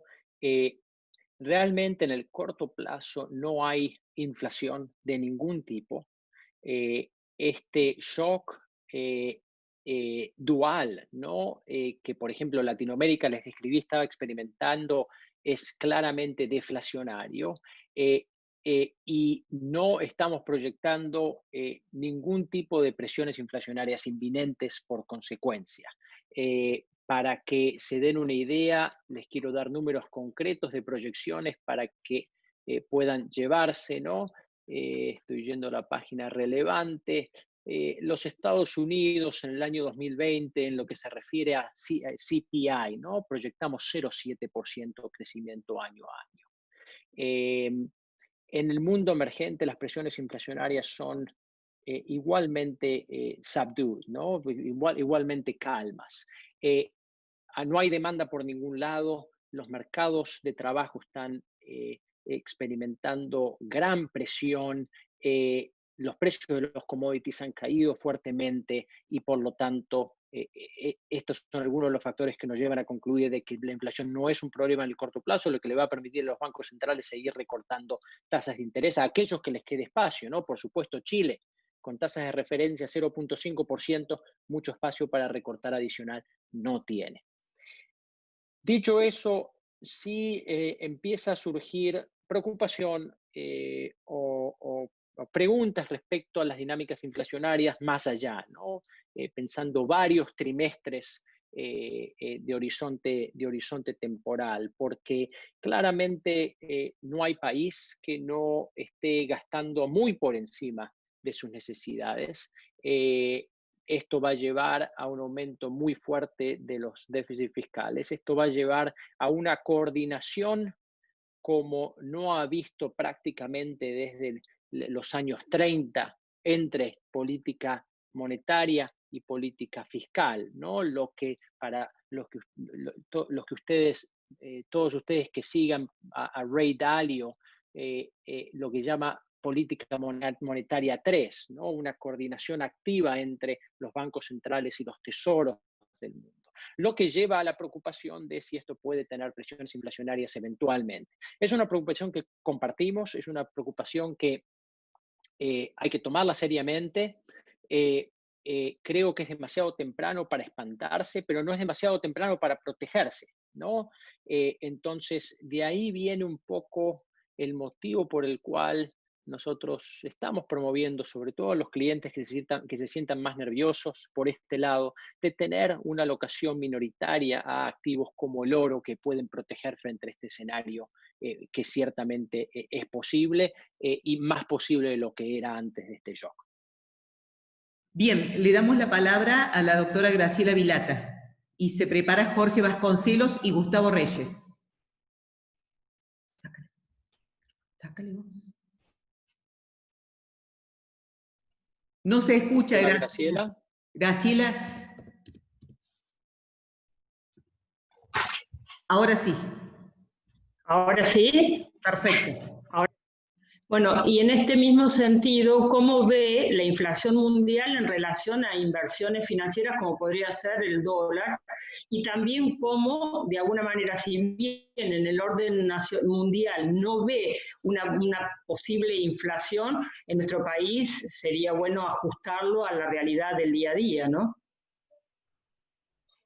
Realmente en el corto plazo no hay inflación de ningún tipo. Este shock dual, ¿no? Que por ejemplo Latinoamérica, les describí, estaba experimentando, es claramente deflacionario. Y no estamos proyectando ningún tipo de presiones inflacionarias inminentes por consecuencia. Para que se den una idea, les quiero dar números concretos de proyecciones para que puedan llevarse, ¿no? Estoy yendo a la página relevante. Los Estados Unidos en el año 2020, en lo que se refiere a CPI, ¿no? Proyectamos 0,7% crecimiento año a año. En el mundo emergente, las presiones inflacionarias son igualmente subdued, ¿no? Igualmente calmas. No hay demanda por ningún lado, los mercados de trabajo están experimentando gran presión, los precios de los commodities han caído fuertemente y por lo tanto estos son algunos de los factores que nos llevan a concluir de que la inflación no es un problema en el corto plazo, lo que le va a permitir a los bancos centrales seguir recortando tasas de interés a aquellos que les quede espacio, ¿no? Por supuesto, Chile, con tasas de referencia 0,5%, mucho espacio para recortar adicional no tiene. Dicho eso, sí empieza a surgir preocupación o preguntas respecto a las dinámicas inflacionarias más allá, ¿no? Pensando varios trimestres de horizonte temporal, porque claramente no hay país que no esté gastando muy por encima de sus necesidades. Esto va a llevar a un aumento muy fuerte de los déficits fiscales. Esto va a llevar a una coordinación como no ha visto prácticamente desde los años 30 entre política monetaria y política fiscal, ¿no? Lo que para los que ustedes, todos ustedes que sigan a Ray Dalio, lo que llama política monetaria 3, ¿no? Una coordinación activa entre los bancos centrales y los tesoros del mundo. lo que lleva a la preocupación de si esto puede tener presiones inflacionarias eventualmente. Es una preocupación que compartimos, es una preocupación que hay que tomarla seriamente. Creo que es demasiado temprano para espantarse, pero no es demasiado temprano para protegerse, ¿no? Entonces, de ahí viene un poco el motivo por el cual nosotros estamos promoviendo, sobre todo a los clientes que se sientan más nerviosos por este lado, de tener una alocación minoritaria a activos como el oro que pueden proteger frente a este escenario, que ciertamente es posible y más posible de lo que era antes de este shock. Bien, le damos la palabra a la doctora Graciela Vilata y se prepara Jorge Vasconcelos y Gustavo Reyes. Sácale vos. No se escucha, Hola, Graciela. Graciela. Ahora sí. Ahora sí. Perfecto. Bueno, y en este mismo sentido, ¿cómo ve la inflación mundial en relación a inversiones financieras como podría ser el dólar? Y también cómo, de alguna manera, si bien en el orden mundial no ve una posible inflación, en nuestro país sería bueno ajustarlo a la realidad del día a día, ¿no?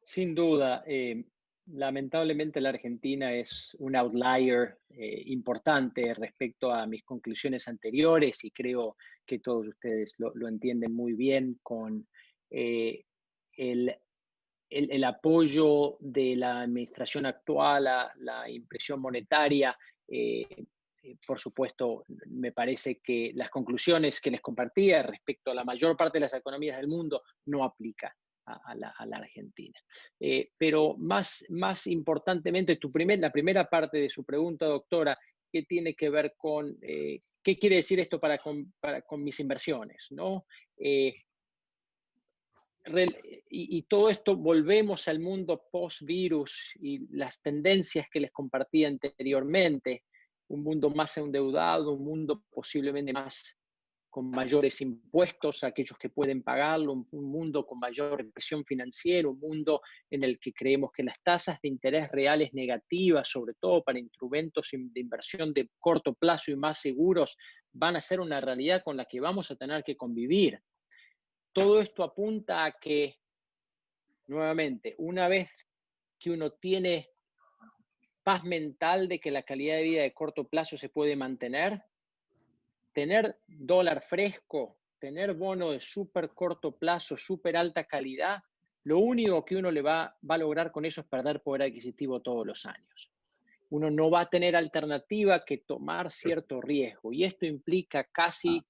Sin duda. Lamentablemente la Argentina es un outlier importante respecto a mis conclusiones anteriores y creo que todos ustedes lo entienden muy bien con el apoyo de la administración actual a la impresión monetaria. Por supuesto, me parece que las conclusiones que les compartía respecto a la mayor parte de las economías del mundo no aplican a la Argentina. Pero más importantemente, la primera parte de su pregunta, doctora, que tiene que ver con qué quiere decir esto con mis inversiones, ¿no? Y todo esto volvemos al mundo post-virus y las tendencias que les compartí anteriormente, un mundo más endeudado, un mundo posiblemente más con mayores impuestos a aquellos que pueden pagarlo, un mundo con mayor presión financiera, un mundo en el que creemos que las tasas de interés reales negativas, sobre todo para instrumentos de inversión de corto plazo y más seguros, van a ser una realidad con la que vamos a tener que convivir. Todo esto apunta a que, nuevamente, una vez que uno tiene paz mental de que la calidad de vida de corto plazo se puede mantener, tener dólar fresco, tener bono de súper corto plazo, súper alta calidad, lo único que uno le va a lograr con eso es perder poder adquisitivo todos los años. Uno no va a tener alternativa que tomar cierto riesgo y esto implica casi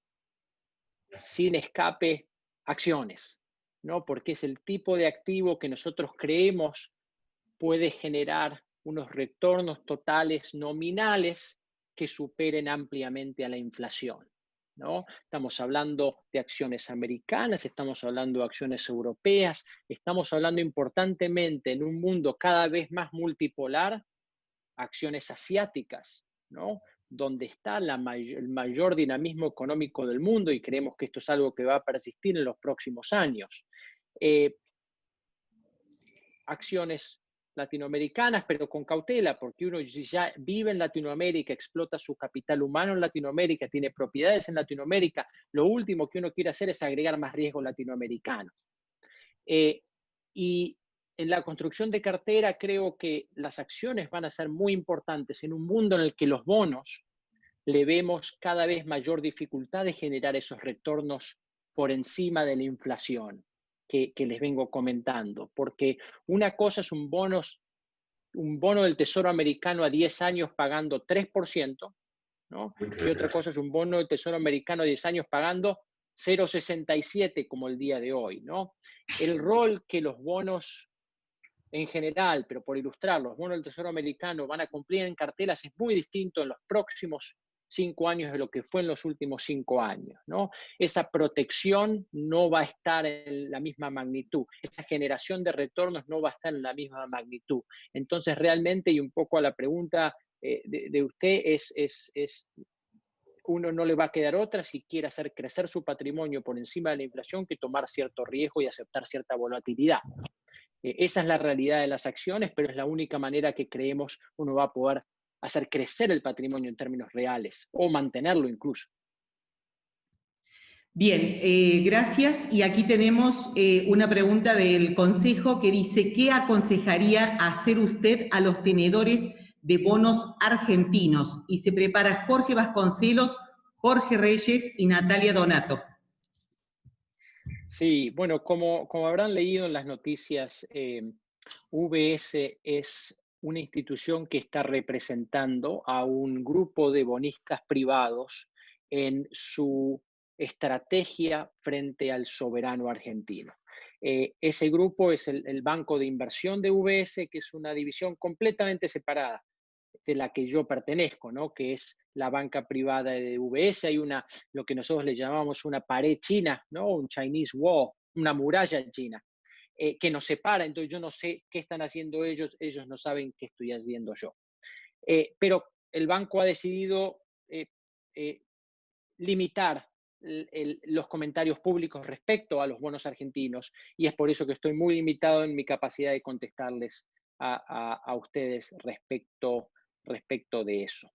sin escape acciones, ¿no? Porque es el tipo de activo que nosotros creemos puede generar unos retornos totales nominales que superen ampliamente a la inflación, ¿no? Estamos hablando de acciones americanas, estamos hablando de acciones europeas, estamos hablando importantemente en un mundo cada vez más multipolar, acciones asiáticas, ¿no? Donde está el mayor dinamismo económico del mundo y creemos que esto es algo que va a persistir en los próximos años. Acciones latinoamericanas, pero con cautela, porque uno ya vive en Latinoamérica, explota su capital humano en Latinoamérica, tiene propiedades en Latinoamérica, lo último que uno quiere hacer es agregar más riesgo latinoamericano. Y en la construcción de cartera creo que las acciones van a ser muy importantes en un mundo en el que los bonos le vemos cada vez mayor dificultad de generar esos retornos por encima de la inflación que les vengo comentando, porque una cosa es un bono del Tesoro americano a 10 años pagando 3%, ¿no? Y otra cosa es un bono del Tesoro americano a 10 años pagando 0,67 como el día de hoy, ¿no? El rol que los bonos en general, pero por ilustrar, los bonos del Tesoro americano van a cumplir en carteras es muy distinto en los próximos 5 años de lo que fue en los últimos 5 años, ¿no? Esa protección no va a estar en la misma magnitud, esa generación de retornos no va a estar en la misma magnitud. Entonces, realmente, y un poco a la pregunta de usted, uno no le va a quedar otra si quiere hacer crecer su patrimonio por encima de la inflación que tomar cierto riesgo y aceptar cierta volatilidad. Esa es la realidad de las acciones, pero es la única manera que creemos uno va a poder hacer crecer el patrimonio en términos reales o mantenerlo incluso. Bien, gracias. Y aquí tenemos una pregunta del Consejo que dice, ¿qué aconsejaría hacer usted a los tenedores de bonos argentinos? Y se prepara Jorge Vasconcelos, Jorge Reyes y Natalia Donato. Sí, bueno, como habrán leído en las noticias, UBS es una institución que está representando a un grupo de bonistas privados en su estrategia frente al soberano argentino. Ese grupo es el Banco de Inversión de UBS, que es una división completamente separada de la que yo pertenezco, ¿no? Que es la banca privada de UBS. Hay lo que nosotros le llamamos una pared china, ¿no? Un Chinese wall, una muralla china, que nos separa. Entonces yo no sé qué están haciendo ellos no saben qué estoy haciendo yo. Pero el banco ha decidido limitar los comentarios públicos respecto a los bonos argentinos, y es por eso que estoy muy limitado en mi capacidad de contestarles a ustedes respecto de eso.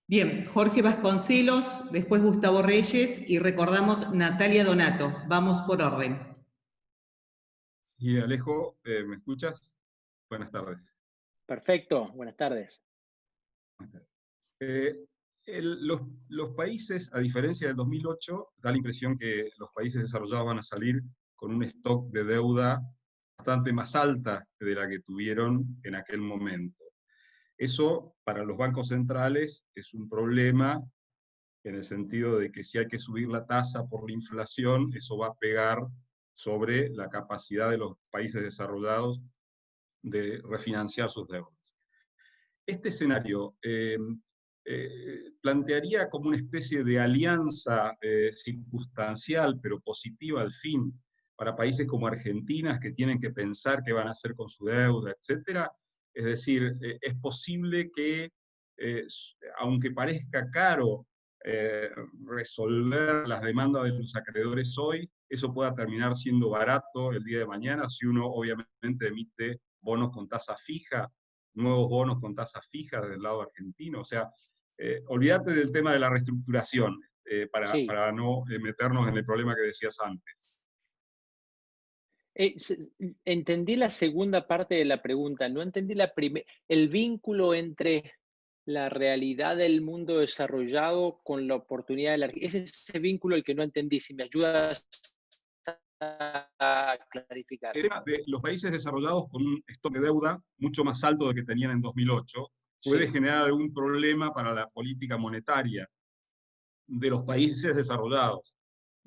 Bien, Jorge Vasconcelos, después Gustavo Reyes y recordamos Natalia Donato. Vamos por orden. Sí, Alejo, ¿me escuchas? Buenas tardes. Perfecto, buenas tardes. Los países, a diferencia del 2008, da la impresión que los países desarrollados van a salir con un stock de deuda bastante más alta de la que tuvieron en aquel momento. Eso, para los bancos centrales, es un problema en el sentido de que si hay que subir la tasa por la inflación, eso va a pegar sobre la capacidad de los países desarrollados de refinanciar sus deudas. Este escenario plantearía como una especie de alianza circunstancial, pero positiva al fin, para países como Argentina, que tienen que pensar qué van a hacer con su deuda, etc. Es decir, es posible que, aunque parezca caro resolver las demandas de los acreedores hoy, eso pueda terminar siendo barato el día de mañana si uno obviamente emite bonos con tasa fija, nuevos bonos con tasa fija del lado argentino. O sea, olvídate del tema de la reestructuración para no meternos en el problema que decías antes. Entendí la segunda parte de la pregunta, no entendí el vínculo entre la realidad del mundo desarrollado con la oportunidad de la... Ese es ese vínculo el que no entendí, si me ayudas a clarificar. Los países desarrollados con un stock de deuda mucho más alto del que tenían en 2008 puede generar algún problema para la política monetaria de los países desarrollados.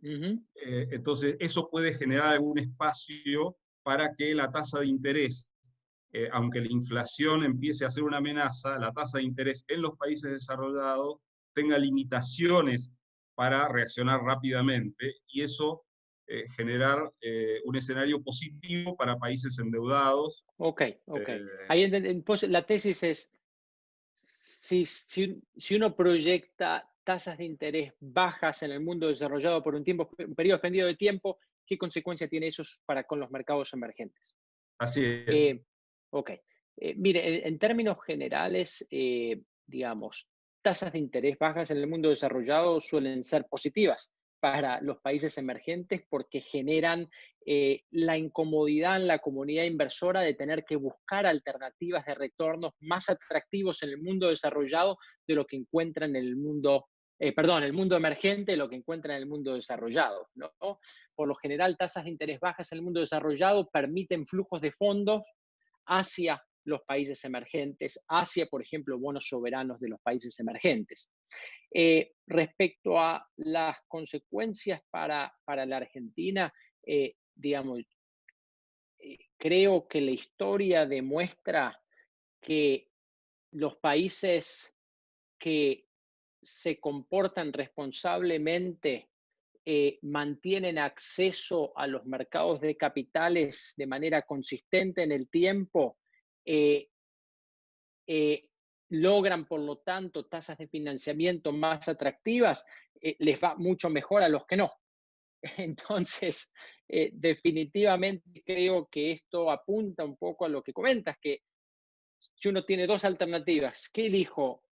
Entonces, eso puede generar algún espacio para que la tasa de interés, aunque la inflación empiece a ser una amenaza, la tasa de interés en los países desarrollados tenga limitaciones para reaccionar rápidamente, y eso generar un escenario positivo para países endeudados. Ok. Ahí pues, la tesis es, si uno proyecta tasas de interés bajas en el mundo desarrollado por un periodo extendido de tiempo, ¿qué consecuencia tiene eso con los mercados emergentes? Así es. Mire, en términos generales, digamos, tasas de interés bajas en el mundo desarrollado suelen ser positivas para los países emergentes porque generan la incomodidad en la comunidad inversora de tener que buscar alternativas de retornos más atractivos en el mundo desarrollado de lo que encuentran en el mundo, el mundo emergente de lo que encuentran en el mundo desarrollado, ¿no? Por lo general, tasas de interés bajas en el mundo desarrollado permiten flujos de fondos hacia los países emergentes, hacia, por ejemplo, bonos soberanos de los países emergentes. Respecto a las consecuencias para la Argentina, digamos, creo que la historia demuestra que los países que se comportan responsablemente mantienen acceso a los mercados de capitales de manera consistente en el tiempo, logran, por lo tanto, tasas de financiamiento más atractivas, les va mucho mejor a los que no. Entonces, definitivamente creo que esto apunta un poco a lo que comentas, que si uno tiene dos alternativas, ¿qué elijo?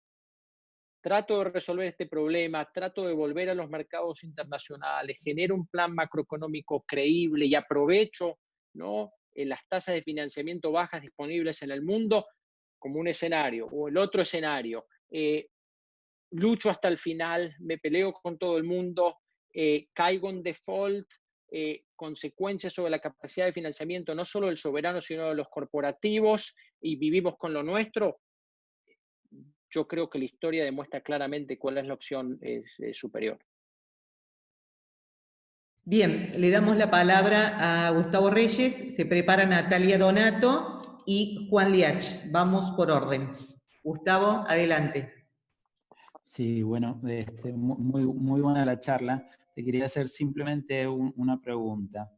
Trato de resolver este problema, trato de volver a los mercados internacionales, genero un plan macroeconómico creíble y aprovecho, ¿no?, las tasas de financiamiento bajas disponibles en el mundo como un escenario, o el otro escenario, lucho hasta el final, me peleo con todo el mundo, caigo en default, consecuencias sobre la capacidad de financiamiento no solo del soberano, sino de los corporativos, y vivimos con lo nuestro. Yo creo que la historia demuestra claramente cuál es la opción superior. Bien, le damos la palabra a Gustavo Reyes, se prepara Natalia Donato y Juan Liach. Vamos por orden. Gustavo, adelante. Sí, bueno, muy buena la charla. Te quería hacer simplemente una pregunta.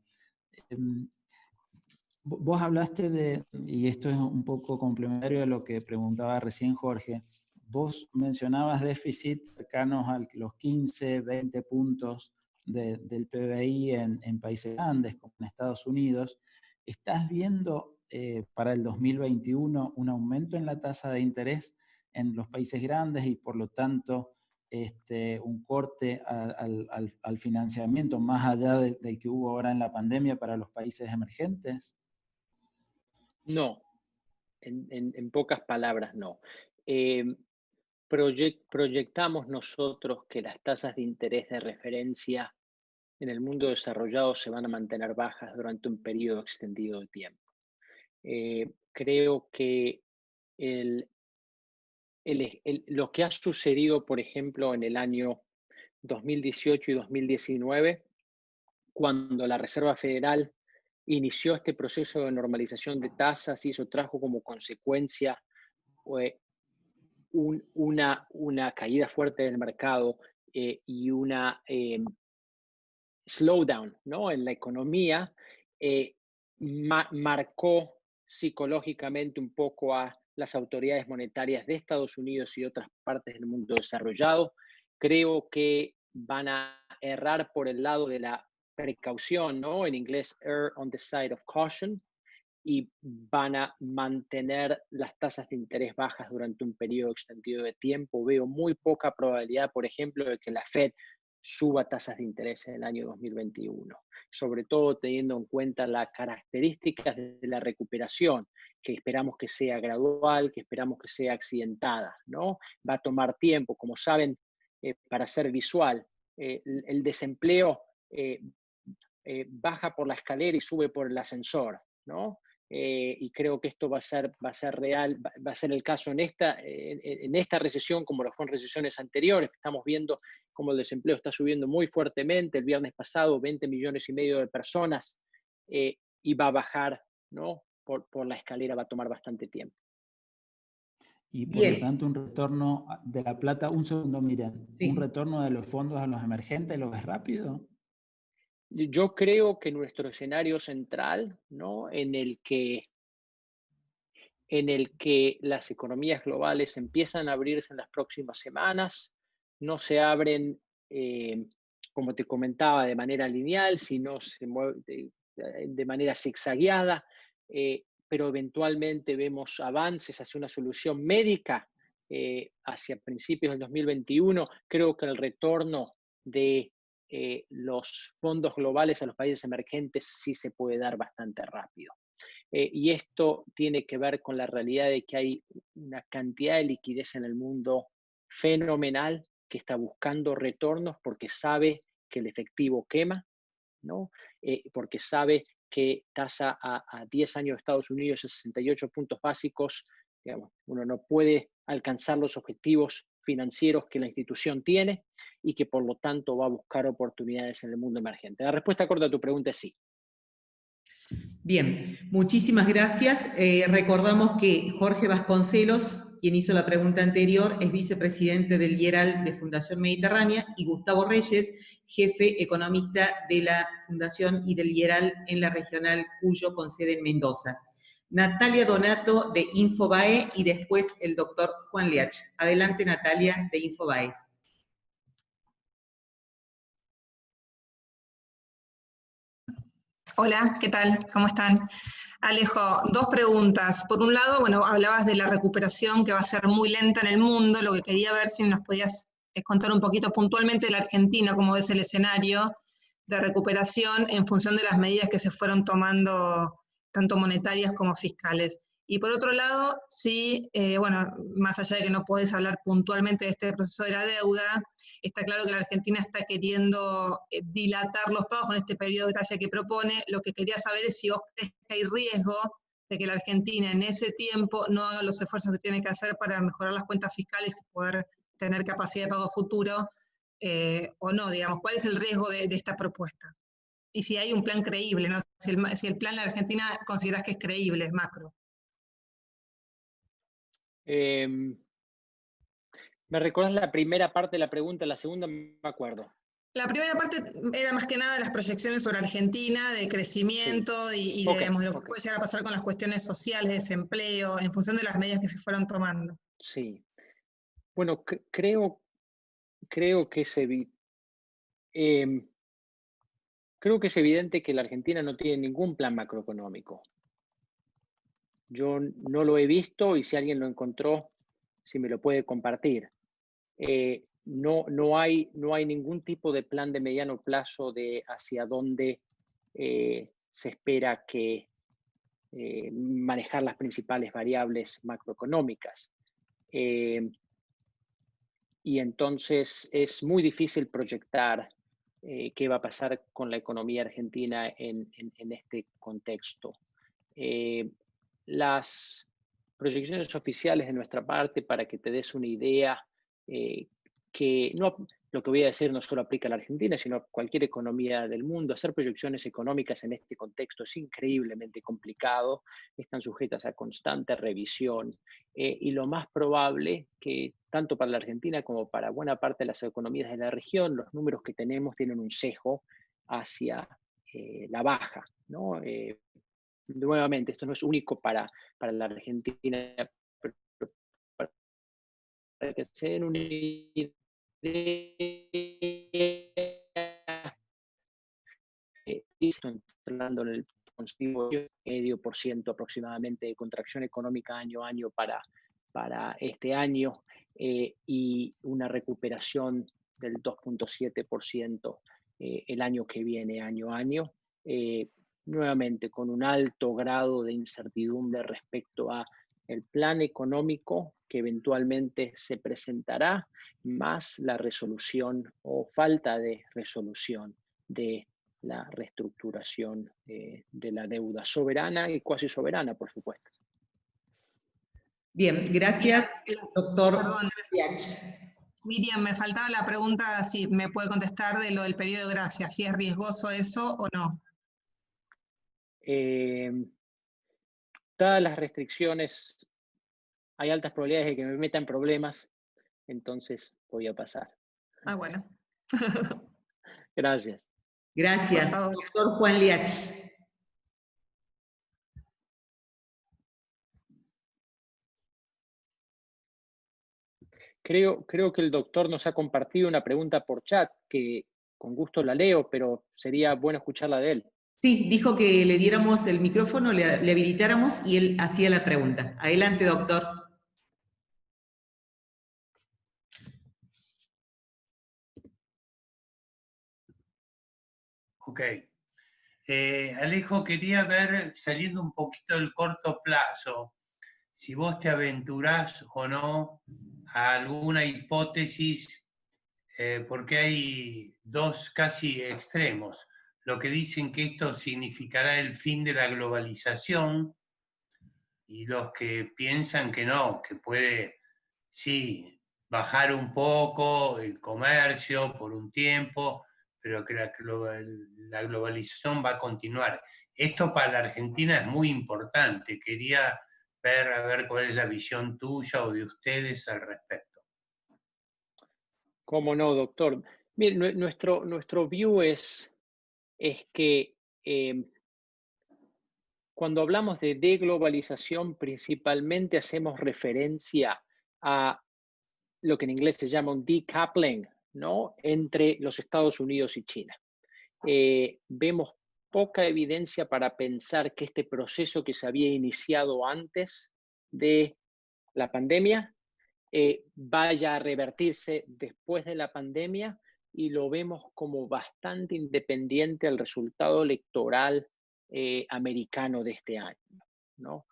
Vos hablaste y esto es un poco complementario a lo que preguntaba recién Jorge, vos mencionabas déficits cercanos a los 15, 20 puntos del PBI en países grandes como en Estados Unidos. ¿Estás viendo para el 2021 un aumento en la tasa de interés en los países grandes y por lo tanto un corte al financiamiento más allá del que hubo ahora en la pandemia para los países emergentes? No, en pocas palabras no. Proyectamos nosotros que las tasas de interés de referencia en el mundo desarrollado se van a mantener bajas durante un periodo extendido de tiempo. Creo que lo que ha sucedido, por ejemplo, en el año 2018 y 2019, cuando la Reserva Federal inició este proceso de normalización de tasas y eso trajo como consecuencia una caída fuerte del mercado y una slowdown, ¿no?, en la economía, marcó psicológicamente un poco a las autoridades monetarias de Estados Unidos y otras partes del mundo desarrollado. Creo que van a errar por el lado de la precaución, ¿no?, en inglés, err on the side of caution, y van a mantener las tasas de interés bajas durante un periodo extendido de tiempo. Veo muy poca probabilidad, por ejemplo, de que la Fed suba tasas de interés en el año 2021, sobre todo teniendo en cuenta las características de la recuperación, que esperamos que sea gradual, que esperamos que sea accidentada, ¿no? Va a tomar tiempo, como saben, para ser visual, el desempleo baja por la escalera y sube por el ascensor, ¿no? Y creo que esto va a ser real, va a ser el caso en esta recesión, como lo fue en recesiones anteriores. Estamos viendo cómo el desempleo está subiendo muy fuertemente. El viernes pasado, 20,5 millones de personas, y va a bajar, ¿no?, por la escalera, va a tomar bastante tiempo. Y por lo tanto, un retorno de la plata, un segundo, Miriam, Sí. ¿un retorno de los fondos a los emergentes lo ves rápido? Yo creo que nuestro escenario central, ¿no?, en el que las economías globales empiezan a abrirse en las próximas semanas, no se abren, como te comentaba, de manera lineal, sino se mueven de manera zigzagueada, pero eventualmente vemos avances hacia una solución médica hacia principios del 2021. Creo que el retorno de los fondos globales a los países emergentes sí se puede dar bastante rápido. Y esto tiene que ver con la realidad de que hay una cantidad de liquidez en el mundo fenomenal que está buscando retornos porque sabe que el efectivo quema, ¿no? Porque sabe que tasa a 10 años de Estados Unidos es 68 puntos básicos. Digamos, uno no puede alcanzar los objetivos financieros que la institución tiene y que por lo tanto va a buscar oportunidades en el mundo emergente. La respuesta corta a tu pregunta es sí. Bien, muchísimas gracias. Recordamos que Jorge Vasconcelos, quien hizo la pregunta anterior, es vicepresidente del IERAL de Fundación Mediterránea, y Gustavo Reyes, jefe economista de la Fundación y del IERAL en la regional Cuyo, con sede en Mendoza. Natalia Donato, de Infobae, y después el doctor Juan Liach. Adelante, Natalia, de Infobae. Hola, ¿qué tal? ¿Cómo están? Alejo, dos preguntas. Por un lado, bueno, hablabas de la recuperación que va a ser muy lenta en el mundo. Lo que quería ver si nos podías contar un poquito puntualmente de la Argentina, cómo ves el escenario de recuperación en función de las medidas que se fueron tomando, tanto monetarias como fiscales. Y por otro lado, sí, bueno, más allá de que no podés hablar puntualmente de este proceso de la deuda, está claro que la Argentina está queriendo dilatar los pagos en este periodo de gracia que propone. Lo que quería saber es si vos crees que hay riesgo de que la Argentina en ese tiempo no haga los esfuerzos que tiene que hacer para mejorar las cuentas fiscales y poder tener capacidad de pago futuro, o no, digamos, ¿cuál es el riesgo de esta propuesta? Y si hay un plan creíble, ¿no? Si el plan de la Argentina considerás que es creíble, es macro. ¿Me recordás la primera parte de la pregunta? La segunda me acuerdo. La primera parte era más que nada las proyecciones sobre Argentina, de crecimiento y de, digamos, lo que puede llegar a pasar con las cuestiones sociales, desempleo, en función de las medidas que se fueron tomando. Sí. Bueno, creo que creo que es evidente que la Argentina no tiene ningún plan macroeconómico. Yo no lo he visto y si alguien lo encontró, si me lo puede compartir. No hay ningún tipo de plan de mediano plazo de hacia dónde se espera que manejar las principales variables macroeconómicas. Y entonces es muy difícil proyectar qué va a pasar con la economía argentina en este contexto. Las proyecciones oficiales de nuestra parte, para que te des una idea, que no, lo que voy a decir no solo aplica a la Argentina, sino a cualquier economía del mundo. Hacer proyecciones económicas en este contexto es increíblemente complicado, están sujetas a constante revisión y lo más probable que tanto para la Argentina como para buena parte de las economías de la región, los números que tenemos tienen un sesgo hacia la baja, ¿no? Nuevamente, esto no es único para la Argentina, pero para que se den una idea, entrando en el 0,5% aproximadamente de contracción económica año a año para este año y una recuperación del 2,7% el año que viene, año a año. Nuevamente, con un alto grado de incertidumbre respecto a el plan económico que eventualmente se presentará, más la resolución o falta de resolución de la reestructuración de la deuda soberana y cuasi soberana, por supuesto. Bien, gracias, doctor. Perdón, Miriam, me faltaba la pregunta, si me puede contestar de lo del periodo de gracia, si es riesgoso eso o no. Dadas las restricciones, hay altas probabilidades de que me meta en problemas, entonces voy a pasar. Ah, bueno. Gracias. Gracias, doctor Juan Liach. Creo que el doctor nos ha compartido una pregunta por chat, que con gusto la leo, pero sería bueno escucharla de él. Sí, dijo que le diéramos el micrófono, le habilitáramos y él hacía la pregunta. Adelante, doctor. Ok. Alejo, quería ver, saliendo un poquito del corto plazo, si vos te aventurás o no a alguna hipótesis, porque hay dos casi extremos. Lo que dicen que esto significará el fin de la globalización y los que piensan que no, que puede, sí, bajar un poco el comercio por un tiempo, pero que la globalización va a continuar. Esto para la Argentina es muy importante. Quería ver, a ver cuál es la visión tuya o de ustedes al respecto. ¿Cómo no, doctor? Mire, nuestro view es que cuando hablamos de deglobalización, principalmente hacemos referencia a lo que en inglés se llama un decoupling, ¿no? Entre los Estados Unidos y China. Vemos poca evidencia para pensar que este proceso que se había iniciado antes de la pandemia vaya a revertirse después de la pandemia, y lo vemos como bastante independiente al resultado electoral americano de este año, ¿no?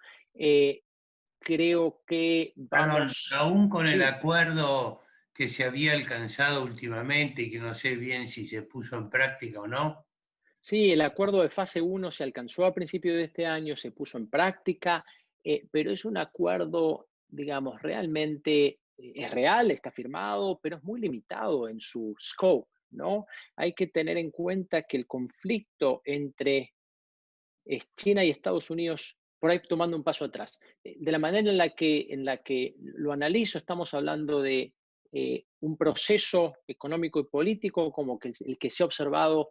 Creo que Perdón, vamos... aún con el Sí. acuerdo que se había alcanzado últimamente y que no sé bien si se puso en práctica o no. Sí, el acuerdo de fase 1 se alcanzó a principios de este año, se puso en práctica, pero es un acuerdo, digamos, realmente es real, está firmado, pero es muy limitado en su scope, ¿no? Hay que tener en cuenta que el conflicto entre China y Estados Unidos, por ahí tomando un paso atrás, de la manera en la que lo analizo, estamos hablando de un proceso económico y político como que el que se ha observado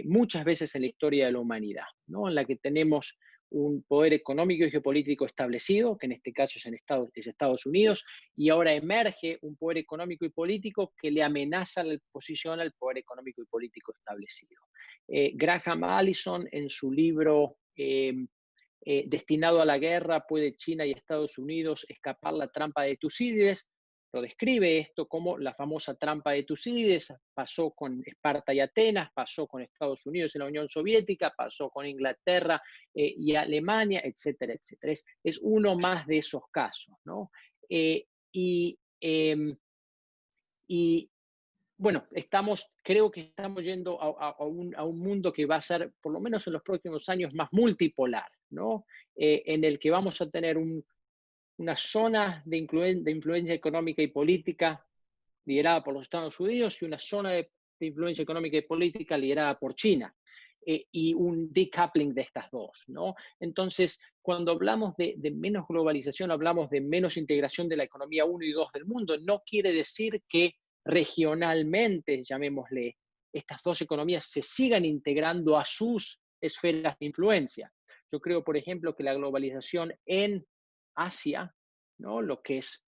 muchas veces en la historia de la humanidad, ¿no? En la que tenemos un poder económico y geopolítico establecido, que en este caso es Estados Unidos, y ahora emerge un poder económico y político que le amenaza la posición al poder económico y político establecido. Graham Allison, en su libro Destinado a la guerra, ¿puede China y Estados Unidos escapar la trampa de Tucídides? Lo describe esto como la famosa trampa de Tucídides. Pasó con Esparta y Atenas, pasó con Estados Unidos y la Unión Soviética, pasó con Inglaterra y Alemania, etcétera, etcétera. Es uno más de esos casos, ¿no? Y bueno, creo que estamos yendo a un mundo que va a ser, por lo menos en los próximos años, más multipolar, ¿no? En el que vamos a tener una zona de influencia económica y política liderada por los Estados Unidos y una zona de influencia económica y política liderada por China. Y un decoupling de estas dos, ¿no? Entonces, cuando hablamos de menos globalización, hablamos de menos integración de la economía 1 y 2 del mundo. No quiere decir que regionalmente, llamémosle, estas dos economías se sigan integrando a sus esferas de influencia. Yo creo, por ejemplo, que la globalización en Asia, ¿no? Lo que es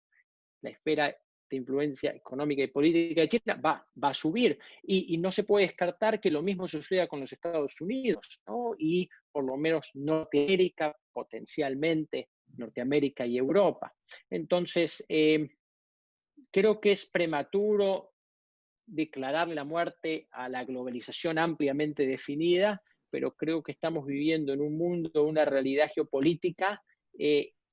la esfera de influencia económica y política de China va a subir, y no se puede descartar que lo mismo suceda con los Estados Unidos, ¿no? Y por lo menos Norteamérica, potencialmente Norteamérica y Europa. Entonces, creo que es prematuro declararle la muerte a la globalización ampliamente definida, pero creo que estamos viviendo en un mundo, una realidad geopolítica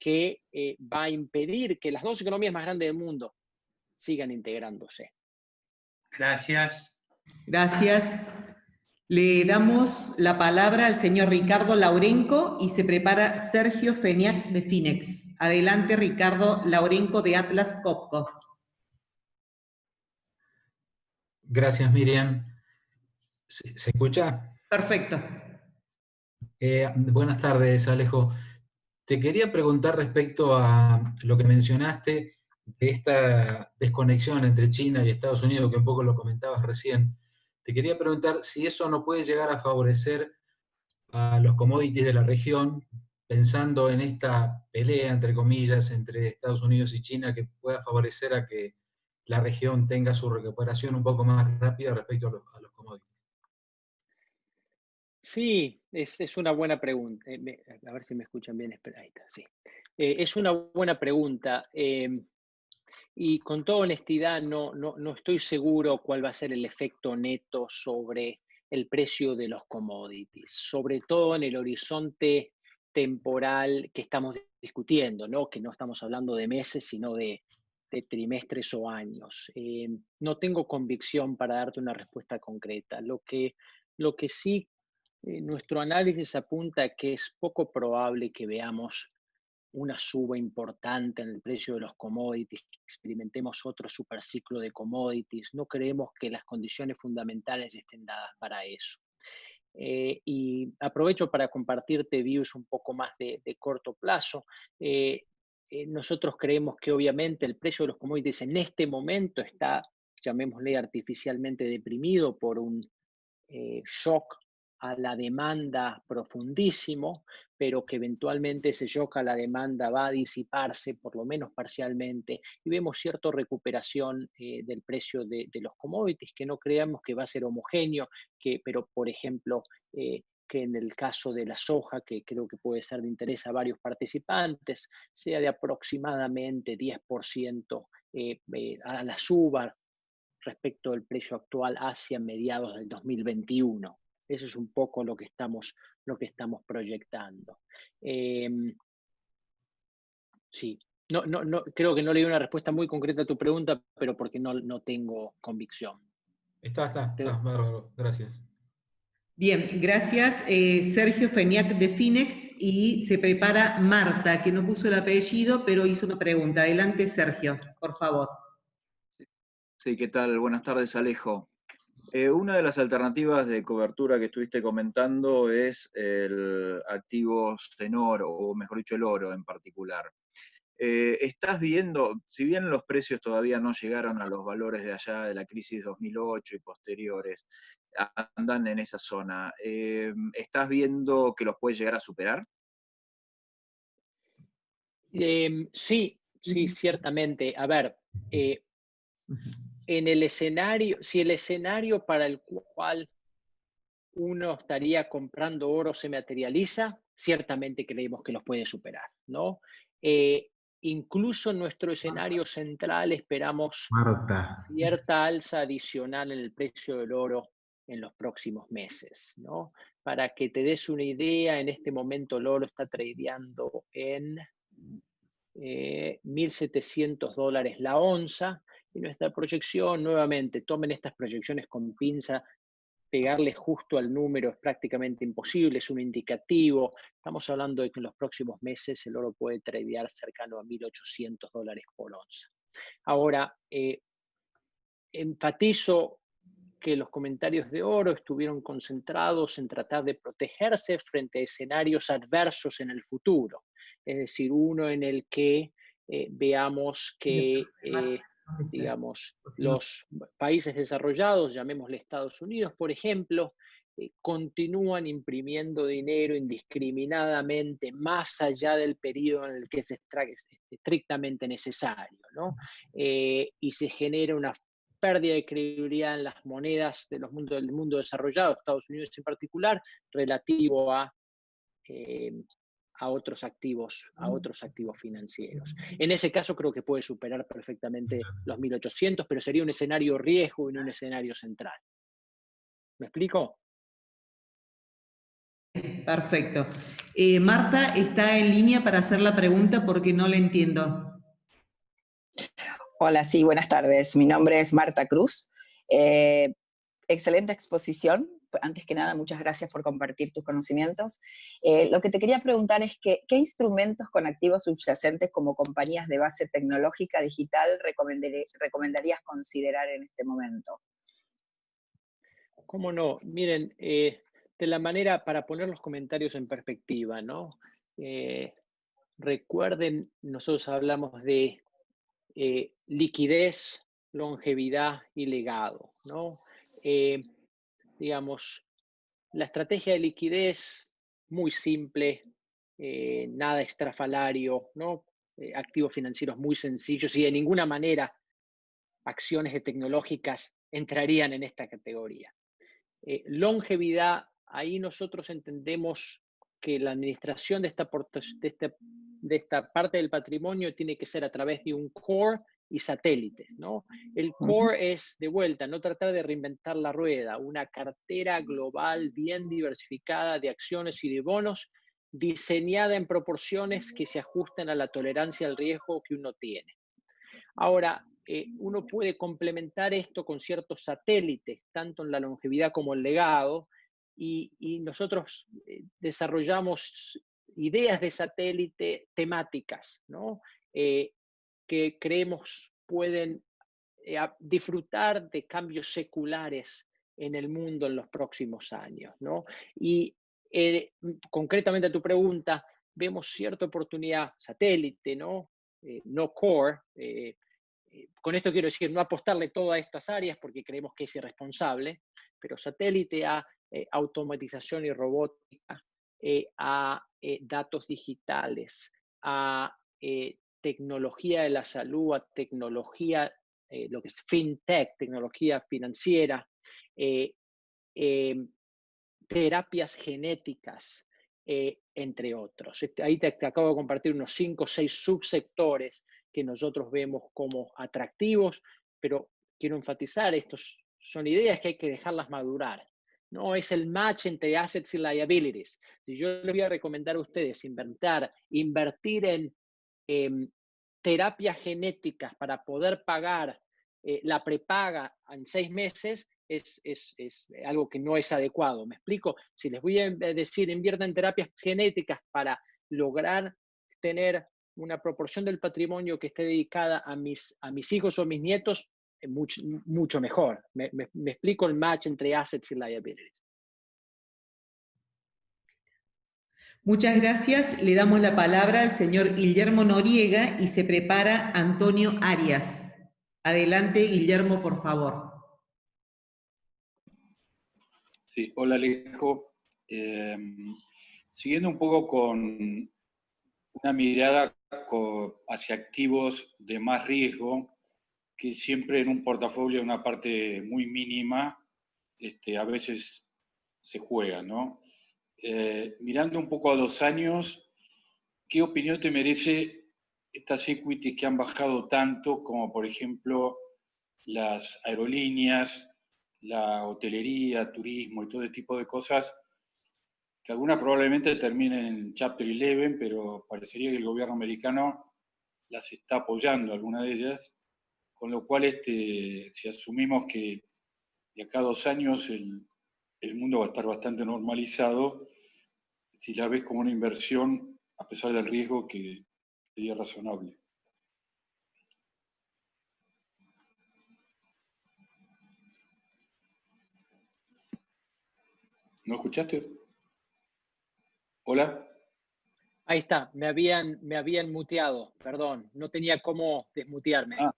que va a impedir que las dos economías más grandes del mundo sigan integrándose. Gracias. Gracias. Le damos la palabra al señor Ricardo Laurenco y se prepara Sergio Feniac de Finex. Adelante, Ricardo Laurenco de Atlas Copco. Gracias, Miriam. ¿Se escucha? Perfecto. Buenas tardes, Alejo. Te quería preguntar respecto a lo que mencionaste de esta desconexión entre China y Estados Unidos, que un poco lo comentabas recién. Te quería preguntar si eso no puede llegar a favorecer a los commodities de la región, pensando en esta pelea, entre comillas, entre Estados Unidos y China, que pueda favorecer a que la región tenga su recuperación un poco más rápida respecto a los commodities. Sí, es una buena pregunta. A ver si me escuchan bien. Espera, ahí está, sí. Es una buena pregunta. Y con toda honestidad, no estoy seguro cuál va a ser el efecto neto sobre el precio de los commodities, sobre todo en el horizonte temporal que estamos discutiendo, ¿no? Que no estamos hablando de meses, sino de trimestres o años. No tengo convicción para darte una respuesta concreta. Lo que sí, nuestro análisis apunta a que es poco probable que veamos una suba importante en el precio de los commodities, que experimentemos otro superciclo de commodities. No creemos que las condiciones fundamentales estén dadas para eso. Y aprovecho para compartirte views un poco más de corto plazo. Nosotros creemos que obviamente el precio de los commodities en este momento está, llamémosle artificialmente deprimido por un shock a la demanda profundísimo, pero que eventualmente ese shock a la demanda va a disiparse, por lo menos parcialmente, y vemos cierta recuperación del precio de los commodities, que no creamos que va a ser homogéneo, pero por ejemplo, que en el caso de la soja, que creo que puede ser de interés a varios participantes, sea de aproximadamente 10% a la suba respecto del precio actual hacia mediados del 2021. Eso es un poco lo que estamos proyectando. Sí, creo que no le di una respuesta muy concreta a tu pregunta, pero porque no tengo convicción. Está bárbaro, gracias. Bien, gracias. Sergio Feniac de Finex, y se prepara Marta, que no puso el apellido, pero hizo una pregunta. Adelante, Sergio, por favor. Sí, ¿qué tal? Buenas tardes, Alejo. Una de las alternativas de cobertura que estuviste comentando es el activos en oro, o mejor dicho, el oro en particular. Estás viendo, si bien los precios todavía no llegaron a los valores de allá de la crisis 2008 y posteriores, andan en esa zona, ¿estás viendo que los puedes llegar a superar? Sí, ciertamente. A ver, en el escenario, si el escenario para el cual uno estaría comprando oro se materializa, ciertamente creemos que los puede superar, ¿no? Incluso en nuestro escenario central esperamos cierta alza adicional en el precio del oro en los próximos meses, ¿no? Para que te des una idea, en este momento el oro está tradeando en $1.700 la onza, y nuestra proyección, nuevamente, tomen estas proyecciones con pinza, pegarle justo al número es prácticamente imposible, es un indicativo. Estamos hablando de que en los próximos meses el oro puede tradear cercano a $1.800 por onza. Ahora, enfatizo que los comentarios de oro estuvieron concentrados en tratar de protegerse frente a escenarios adversos en el futuro. Es decir, uno en el que veamos que digamos, los países desarrollados, llamémosle Estados Unidos, por ejemplo, continúan imprimiendo dinero indiscriminadamente más allá del periodo en el que es estrictamente necesario, ¿no? Y se genera una pérdida de credibilidad en las monedas del mundo desarrollado, Estados Unidos en particular, relativo a otros activos financieros. En ese caso creo que puede superar perfectamente los 1.800, pero sería un escenario riesgo y no un escenario central. ¿Me explico? Perfecto. Marta está en línea para hacer la pregunta porque no la entiendo. Hola, sí, buenas tardes. Mi nombre es Marta Cruz. Excelente exposición. Antes que nada, muchas gracias por compartir tus conocimientos. Lo que te quería preguntar es ¿qué instrumentos con activos subyacentes como compañías de base tecnológica digital recomendarías considerar en este momento? ¿Cómo no? Miren, de la manera, para poner los comentarios en perspectiva, ¿no? Recuerden, nosotros hablamos de liquidez, longevidad y legado, ¿no? Digamos, la estrategia de liquidez, muy simple, nada estrafalario, ¿no? Activos financieros muy sencillos y de ninguna manera acciones de tecnológicas entrarían en esta categoría. Longevidad, ahí nosotros entendemos que la administración de esta parte del patrimonio tiene que ser a través de un core y satélites, ¿no? El core es, de vuelta, no tratar de reinventar la rueda, una cartera global bien diversificada de acciones y de bonos, diseñada en proporciones que se ajusten a la tolerancia al riesgo que uno tiene. Ahora, uno puede complementar esto con ciertos satélites, tanto en la longevidad como el legado, y nosotros desarrollamos ideas de satélite temáticas, ¿no? Que creemos pueden disfrutar de cambios seculares en el mundo en los próximos años, ¿no? Y concretamente a tu pregunta, vemos cierta oportunidad satélite, ¿no? No core. Con esto quiero decir, no apostarle todo a estas áreas porque creemos que es irresponsable, pero satélite a automatización y robótica, a datos digitales, a tecnología de la salud, a tecnología, lo que es fintech, tecnología financiera, terapias genéticas, entre otros. Ahí te acabo de compartir unos 5 o 6 subsectores que nosotros vemos como atractivos, pero quiero enfatizar, estos son ideas que hay que dejarlas madurar. No es el match entre assets y liabilities. Si yo les voy a recomendar a ustedes invertir en terapias genéticas para poder pagar la prepaga en 6 meses, es algo que no es adecuado. ¿Me explico? Si les voy a decir inviertan en terapias genéticas para lograr tener una proporción del patrimonio que esté dedicada a mis hijos o mis nietos, mucho mejor. Me explico el match entre assets y liabilities. Muchas gracias. Le damos la palabra al señor Guillermo Noriega y se prepara Antonio Arias. Adelante, Guillermo, por favor. Sí, hola Alejo. Siguiendo un poco con una mirada hacia activos de más riesgo, que siempre en un portafolio una parte muy mínima, a veces se juega, ¿no? Mirando un poco a 2 años, ¿qué opinión te merece estas equities que han bajado tanto, como por ejemplo las aerolíneas, la hotelería, turismo y todo ese tipo de cosas, que algunas probablemente terminen en Chapter 11, pero parecería que el gobierno americano las está apoyando, algunas de ellas, con lo cual si asumimos que de acá a 2 años el mundo va a estar bastante normalizado, si la ves como una inversión, a pesar del riesgo, que sería razonable. ¿No escuchaste? ¿Hola? Ahí está, me habían muteado, perdón, no tenía cómo desmutearme. Ah.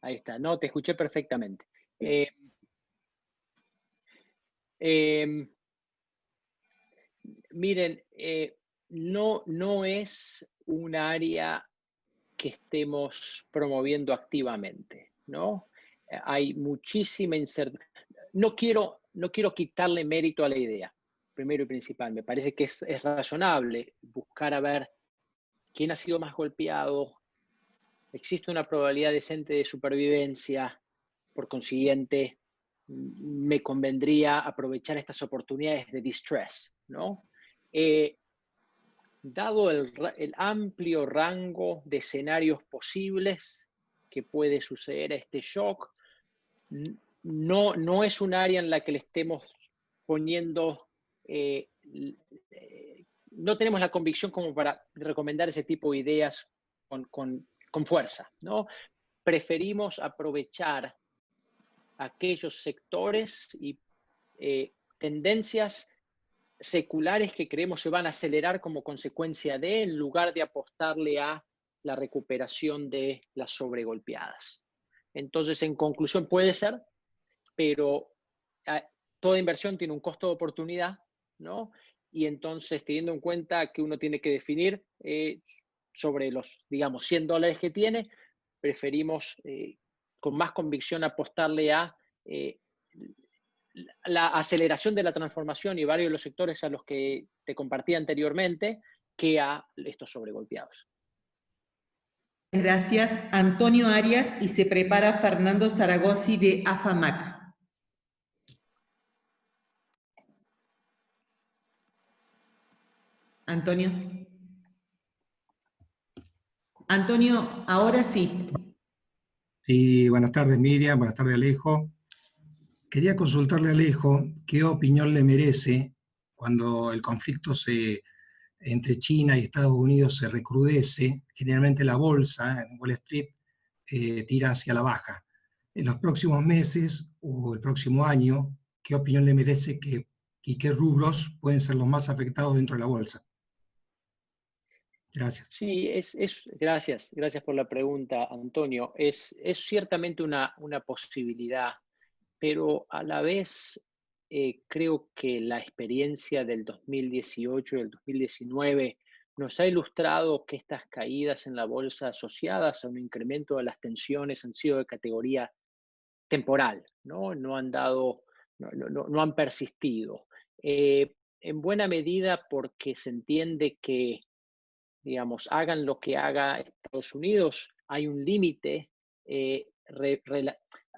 Ahí está, no, te escuché perfectamente. Miren, no es un área que estemos promoviendo activamente, ¿no? Hay muchísima incertidumbre. No quiero quitarle mérito a la idea, primero y principal. Me parece que es razonable buscar a ver quién ha sido más golpeado. Existe una probabilidad decente de supervivencia. Por consiguiente, me convendría aprovechar estas oportunidades de distress, ¿no? Dado el amplio rango de escenarios posibles que puede suceder a este shock, no es un área en la que le estemos poniendo, no tenemos la convicción como para recomendar ese tipo de ideas con fuerza, ¿no? Preferimos aprovechar aquellos sectores y tendencias seculares que creemos se van a acelerar como consecuencia en lugar de apostarle a la recuperación de las sobregolpeadas. Entonces, en conclusión, puede ser, pero toda inversión tiene un costo de oportunidad, ¿no? Y entonces, teniendo en cuenta que uno tiene que definir sobre los, digamos, $100 que tiene, preferimos con más convicción apostarle a la aceleración de la transformación y varios de los sectores a los que te compartí anteriormente que a estos sobregolpeados. Gracias, Antonio Arias, y se prepara Fernando Zaragoza de AFAMAC. Antonio. Antonio, ahora sí. Sí, buenas tardes Miriam, buenas tardes Alejo. Quería consultarle a Alejo qué opinión le merece cuando el conflicto entre China y Estados Unidos se recrudece. Generalmente la bolsa en Wall Street tira hacia la baja. En los próximos meses o el próximo año, ¿qué opinión le merece y qué rubros pueden ser los más afectados dentro de la bolsa? Gracias. Sí, gracias por la pregunta, Antonio. Es ciertamente una posibilidad, pero a la vez creo que la experiencia del 2018 y el 2019 nos ha ilustrado que estas caídas en la bolsa asociadas a un incremento de las tensiones han sido de categoría temporal, ¿no? No han persistido. en buena medida porque se entiende que, digamos, hagan lo que haga Estados Unidos, hay un límite,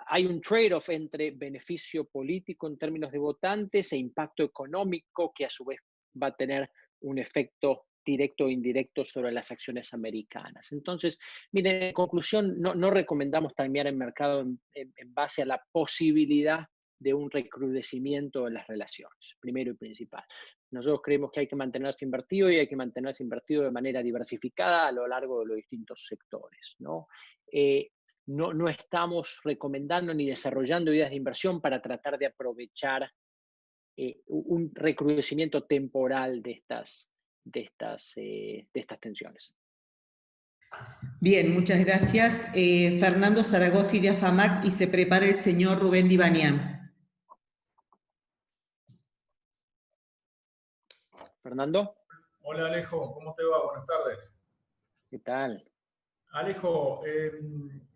hay un trade-off entre beneficio político en términos de votantes e impacto económico que a su vez va a tener un efecto directo o indirecto sobre las acciones americanas. Entonces, miren, en conclusión, no recomendamos timear el mercado en base a la posibilidad de un recrudecimiento de las relaciones, primero y principal. Nosotros creemos que hay que mantenerse invertido y hay que mantenerse invertido de manera diversificada a lo largo de los distintos sectores, ¿no? No estamos recomendando ni desarrollando ideas de inversión para tratar de aprovechar un recrudecimiento temporal de estas tensiones. Bien, muchas gracias. Fernando Zaragoza de AFAMAC, y se prepara el señor Rubén Dibanian. Fernando. Hola Alejo, ¿cómo te va? Buenas tardes. ¿Qué tal? Alejo,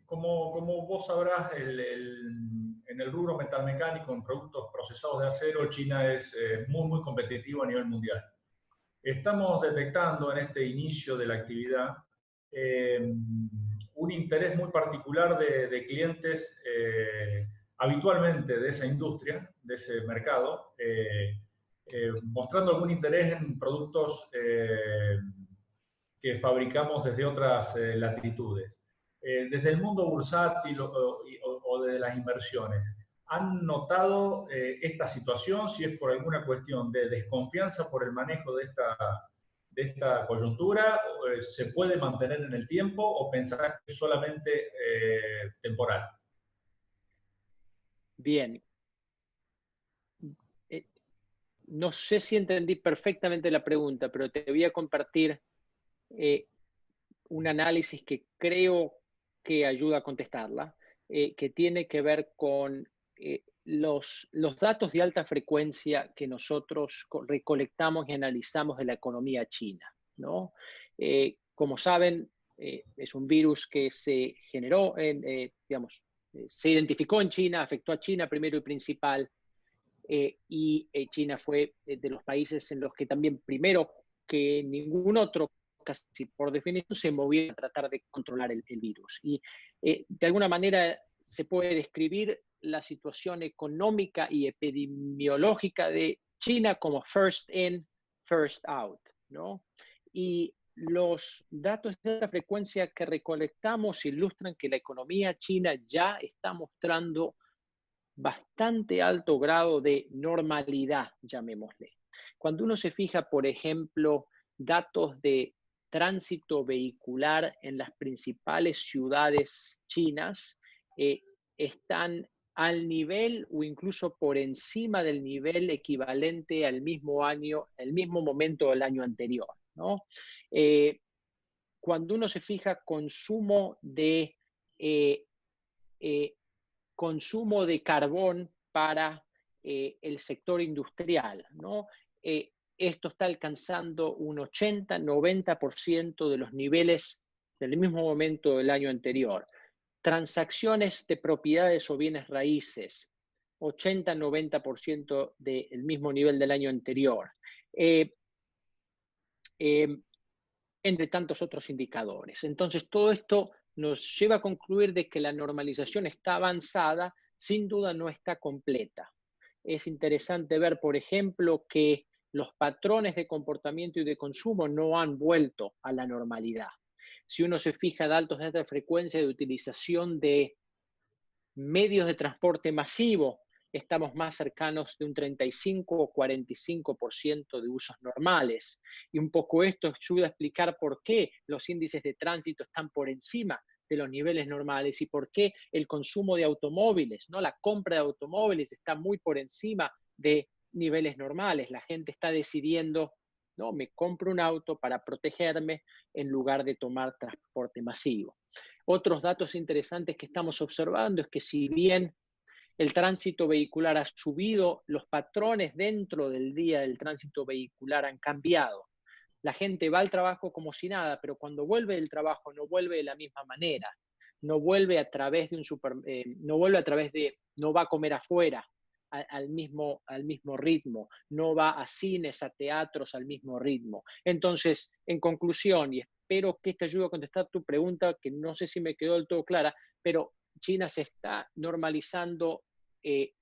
como vos sabrás, en el rubro metalmecánico, en productos procesados de acero, China es muy competitivo a nivel mundial. Estamos detectando en este inicio de la actividad un interés muy particular de clientes habitualmente de esa industria, de ese mercado, mostrando algún interés en productos que fabricamos desde otras latitudes. Desde el mundo bursátil o de las inversiones, ¿han notado esta situación? Si es por alguna cuestión de desconfianza por el manejo de esta coyuntura, ¿se puede mantener en el tiempo o pensarás que es solamente temporal? Bien. No sé si entendí perfectamente la pregunta, pero te voy a compartir un análisis que creo que ayuda a contestarla, que tiene que ver con los datos de alta frecuencia que nosotros recolectamos y analizamos de la economía china, ¿no? Como saben, es un virus que se generó, se identificó en China, afectó a China primero y principal, y China fue de los países en los que también primero que ningún otro, casi por definición, se movió a tratar de controlar el virus. Y de alguna manera se puede describir la situación económica y epidemiológica de China como first in, first out, ¿no? Y los datos de alta frecuencia que recolectamos ilustran que la economía china ya está mostrando bastante alto grado de normalidad, llamémosle. Cuando uno se fija, por ejemplo, datos de tránsito vehicular en las principales ciudades chinas, están al nivel o incluso por encima del nivel equivalente al mismo año, el mismo momento del año anterior, ¿no? Cuando uno se fija consumo de carbón para el sector industrial, ¿no? Esto está alcanzando un 80-90% de los niveles del mismo momento del año anterior. Transacciones de propiedades o bienes raíces, 80-90% del mismo nivel del año anterior. Entre tantos otros indicadores. Entonces, todo esto nos lleva a concluir de que la normalización está avanzada, sin duda no está completa. Es interesante ver, por ejemplo, que los patrones de comportamiento y de consumo no han vuelto a la normalidad. Si uno se fija en datos de alta frecuencia de utilización de medios de transporte masivo, estamos más cercanos de un 35 o 45% de usos normales. Y un poco esto ayuda a explicar por qué los índices de tránsito están por encima de los niveles normales y por qué el consumo de automóviles, ¿no? La compra de automóviles está muy por encima de niveles normales. La gente está decidiendo, ¿no? Me compro un auto para protegerme en lugar de tomar transporte masivo. Otros datos interesantes que estamos observando es que si bien el tránsito vehicular ha subido, los patrones dentro del día del tránsito vehicular han cambiado. La gente va al trabajo como si nada, pero cuando vuelve del trabajo no vuelve de la misma manera. No vuelve a través de no va a comer afuera, al mismo ritmo, no va a cines, a teatros al mismo ritmo. Entonces, en conclusión, y espero que te ayude a contestar tu pregunta, que no sé si me quedó del todo clara, pero China se está normalizando,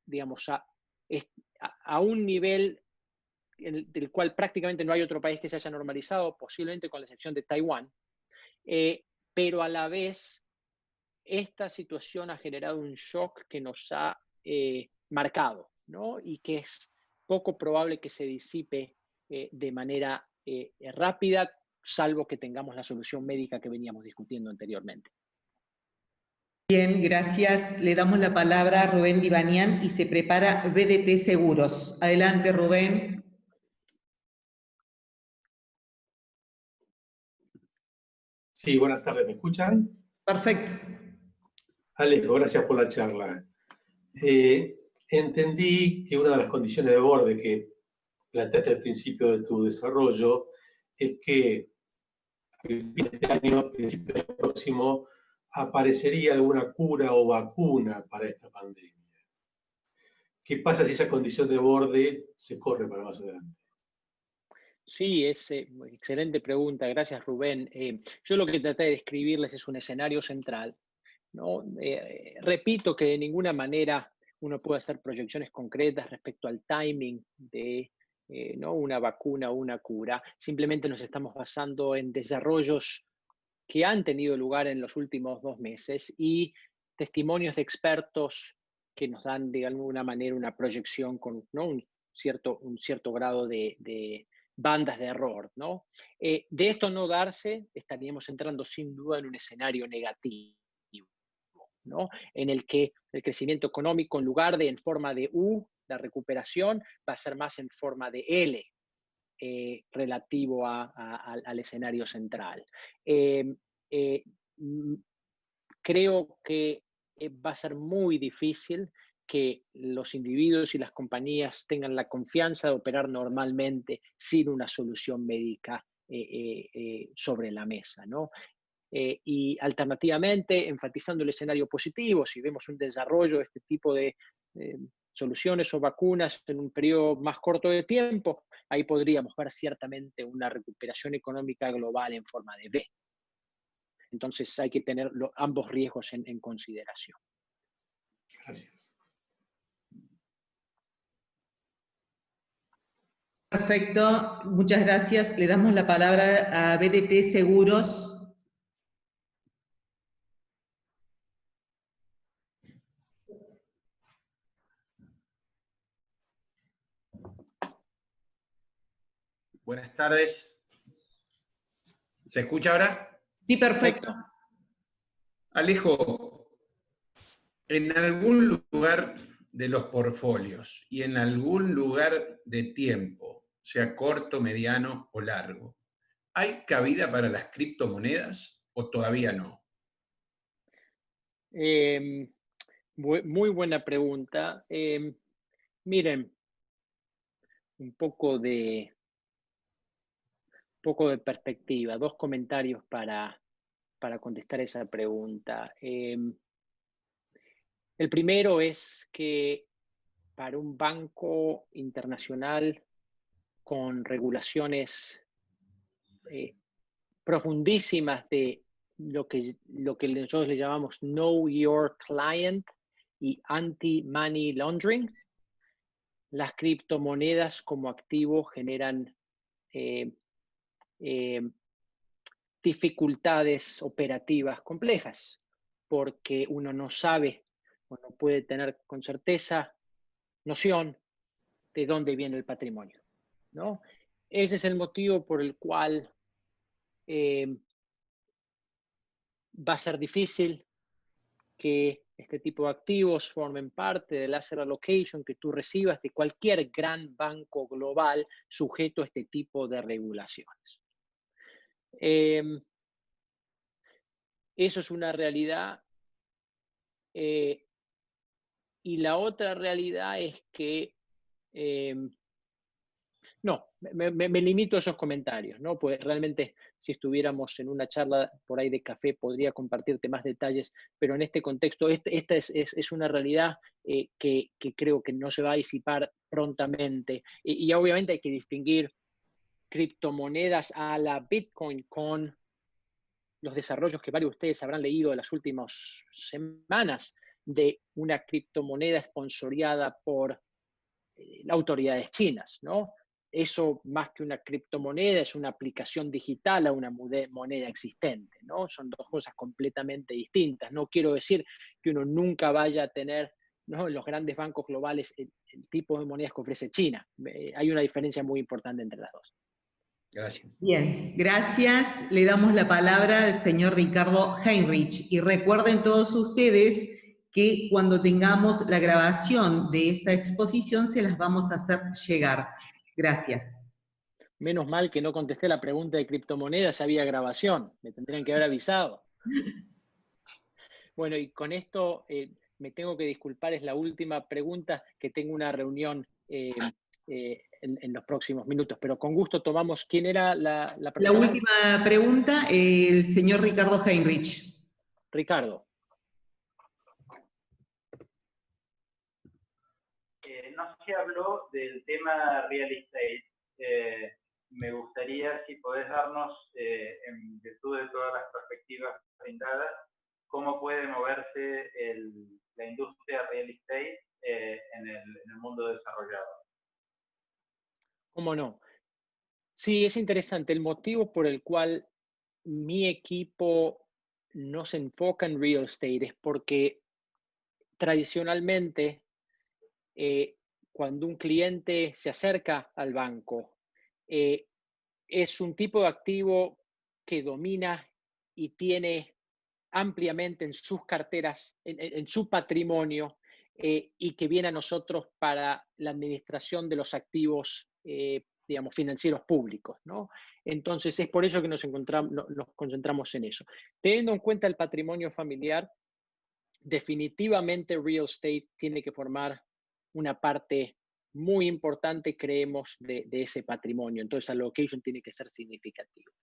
digamos, a un nivel del cual prácticamente no hay otro país que se haya normalizado, posiblemente con la excepción de Taiwán, pero a la vez esta situación ha generado un shock que nos ha marcado, ¿no? Y que es poco probable que se disipe de manera rápida, salvo que tengamos la solución médica que veníamos discutiendo anteriormente. Bien, gracias. Le damos la palabra a Rubén Dibanian y se prepara BDT Seguros. Adelante, Rubén. Sí, buenas tardes, ¿me escuchan? Perfecto. Alejo, gracias por la charla. Entendí que una de las condiciones de borde que planteaste al principio de tu desarrollo es que este año, a principio del próximo, aparecería alguna cura o vacuna para esta pandemia. ¿Qué pasa si esa condición de borde se corre para más adelante? Sí, es excelente pregunta. Gracias, Rubén. Yo lo que traté de describirles es un escenario central, ¿no? Repito que de ninguna manera uno puede hacer proyecciones concretas respecto al timing de ¿no? una vacuna o una cura. Simplemente nos estamos basando en desarrollos que han tenido lugar en los últimos 2 meses y testimonios de expertos que nos dan de alguna manera una proyección con, ¿no? un cierto grado de bandas de error, ¿no? De esto no darse, estaríamos entrando sin duda en un escenario negativo, ¿no? En el que el crecimiento económico, en lugar de en forma de U, la recuperación, va a ser más en forma de L, relativo al escenario central. Creo que va a ser muy difícil que los individuos y las compañías tengan la confianza de operar normalmente sin una solución médica sobre la mesa, ¿no? Y alternativamente, enfatizando el escenario positivo, si vemos un desarrollo de este tipo de soluciones o vacunas en un periodo más corto de tiempo, ahí podríamos ver ciertamente una recuperación económica global en forma de V. Entonces hay que tener ambos riesgos en consideración. Gracias. Perfecto, muchas gracias. Le damos la palabra a BDT Seguros. Buenas tardes. ¿Se escucha ahora? Sí, perfecto. Alejo, en algún lugar de los portfolios y en algún lugar de tiempo, sea corto, mediano o largo, ¿hay cabida para las criptomonedas o todavía no? Muy buena pregunta. Miren, un poco de perspectiva, 2 comentarios para contestar esa pregunta. El primero es que para un banco internacional con regulaciones profundísimas de lo que nosotros le llamamos Know Your Client y Anti-Money Laundering, las criptomonedas como activo generan dificultades operativas complejas, porque uno no sabe o no puede tener con certeza noción de dónde viene el patrimonio, ¿no? Ese es el motivo por el cual va a ser difícil que este tipo de activos formen parte del asset allocation que tú recibas de cualquier gran banco global sujeto a este tipo de regulaciones. Eso es una realidad. Y la otra realidad es que No, me limito a esos comentarios, ¿no? Pues realmente si estuviéramos en una charla por ahí de café podría compartirte más detalles, pero en este contexto esta es una realidad que creo que no se va a disipar prontamente. Y obviamente hay que distinguir criptomonedas a la Bitcoin con los desarrollos que varios de ustedes habrán leído en las últimas semanas de una criptomoneda sponsoreada por autoridades chinas, ¿no? Eso, más que una criptomoneda, es una aplicación digital a una moneda existente, ¿no? Son dos cosas completamente distintas. No quiero decir que uno nunca vaya a tener, ¿no?, en los grandes bancos globales el tipo de monedas que ofrece China. Hay una diferencia muy importante entre las dos. Gracias. Bien, gracias. Le damos la palabra al señor Ricardo Heinrich. Y recuerden todos ustedes que cuando tengamos la grabación de esta exposición se las vamos a hacer llegar. Gracias. Menos mal que no contesté la pregunta de criptomonedas, había grabación. Me tendrían que haber avisado. Bueno, y con esto me tengo que disculpar, es la última pregunta, que tengo una reunión en los próximos minutos, pero con gusto tomamos. ¿Quién era la persona? La última pregunta, el señor Ricardo Heinrich. Ricardo. No se habló del tema real estate. Me gustaría, si podés darnos, en virtud de todas las perspectivas brindadas, cómo puede moverse la industria real estate en el mundo desarrollado. ¿Cómo no? Sí, es interesante. El motivo por el cual mi equipo no se enfoca en real estate es porque tradicionalmente cuando un cliente se acerca al banco, es un tipo de activo que domina y tiene ampliamente en sus carteras, en su patrimonio, y que viene a nosotros para la administración de los activos, digamos, financieros públicos, ¿no? Entonces, es por eso que nos concentramos en eso. Teniendo en cuenta el patrimonio familiar, definitivamente real estate tiene que formar una parte muy importante, creemos, de ese patrimonio. Entonces, la allocation tiene que ser significativo.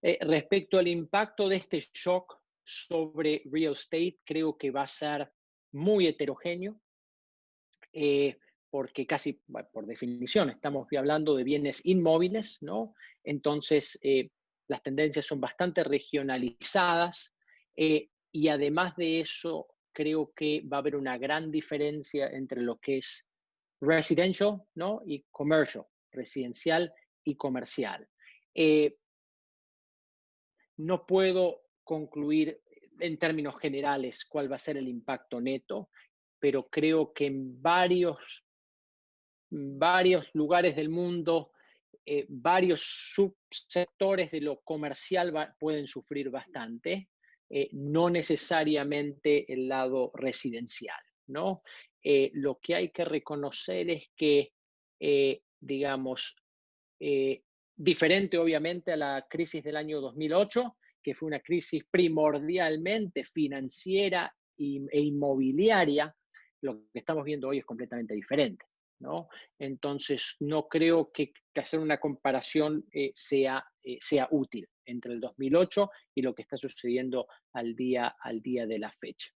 Respecto al impacto de este shock sobre real estate, creo que va a ser muy heterogéneo, porque casi, bueno, por definición, estamos hablando de bienes inmóviles, ¿no? Entonces, las tendencias son bastante regionalizadas, y además de eso, creo que va a haber una gran diferencia entre lo que es residential, ¿no?, y commercial, residencial y comercial. No puedo concluir en términos generales cuál va a ser el impacto neto, pero creo que en varios lugares del mundo, varios subsectores de lo comercial pueden sufrir bastante, no necesariamente el lado residencial, ¿no? Lo que hay que reconocer es que, digamos, diferente obviamente a la crisis del año 2008, que fue una crisis primordialmente financiera e inmobiliaria, lo que estamos viendo hoy es completamente diferente, ¿no? Entonces, no creo que hacer una comparación sea útil entre el 2008 y lo que está sucediendo al día de la fecha.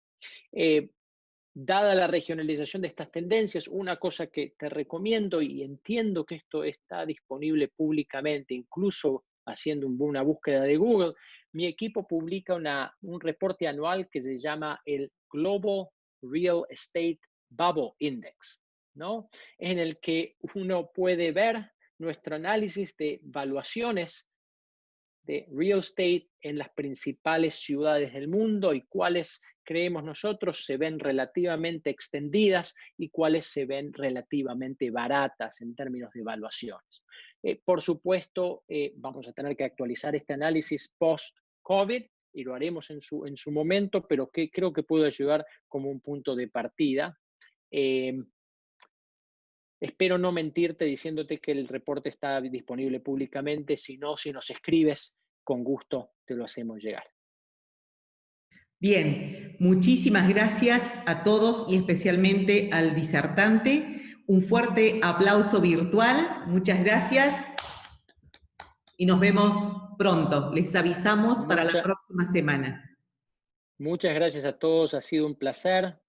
Dada la regionalización de estas tendencias, una cosa que te recomiendo, y entiendo que esto está disponible públicamente, incluso haciendo una búsqueda de Google, mi equipo publica un reporte anual que se llama el Global Real Estate Bubble Index, ¿no? En el que uno puede ver nuestro análisis de valuaciones de real estate en las principales ciudades del mundo y cuáles creemos nosotros se ven relativamente extendidas y cuáles se ven relativamente baratas en términos de evaluaciones. Por supuesto, vamos a tener que actualizar este análisis post-COVID y lo haremos en su momento, pero que creo que puede ayudar como un punto de partida. Espero no mentirte diciéndote que el reporte está disponible públicamente. Si no, si nos escribes, con gusto te lo hacemos llegar. Bien, muchísimas gracias a todos y especialmente al disertante. un fuerte aplauso virtual. Muchas gracias y nos vemos pronto. Les avisamos para la próxima semana. Muchas gracias a todos, ha sido un placer.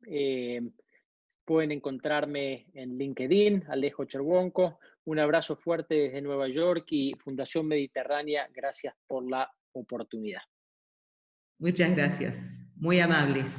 Pueden encontrarme en LinkedIn, Alejo Cherbonco. Un abrazo fuerte desde Nueva York y Fundación Mediterránea, gracias por la oportunidad. Muchas gracias, muy amables.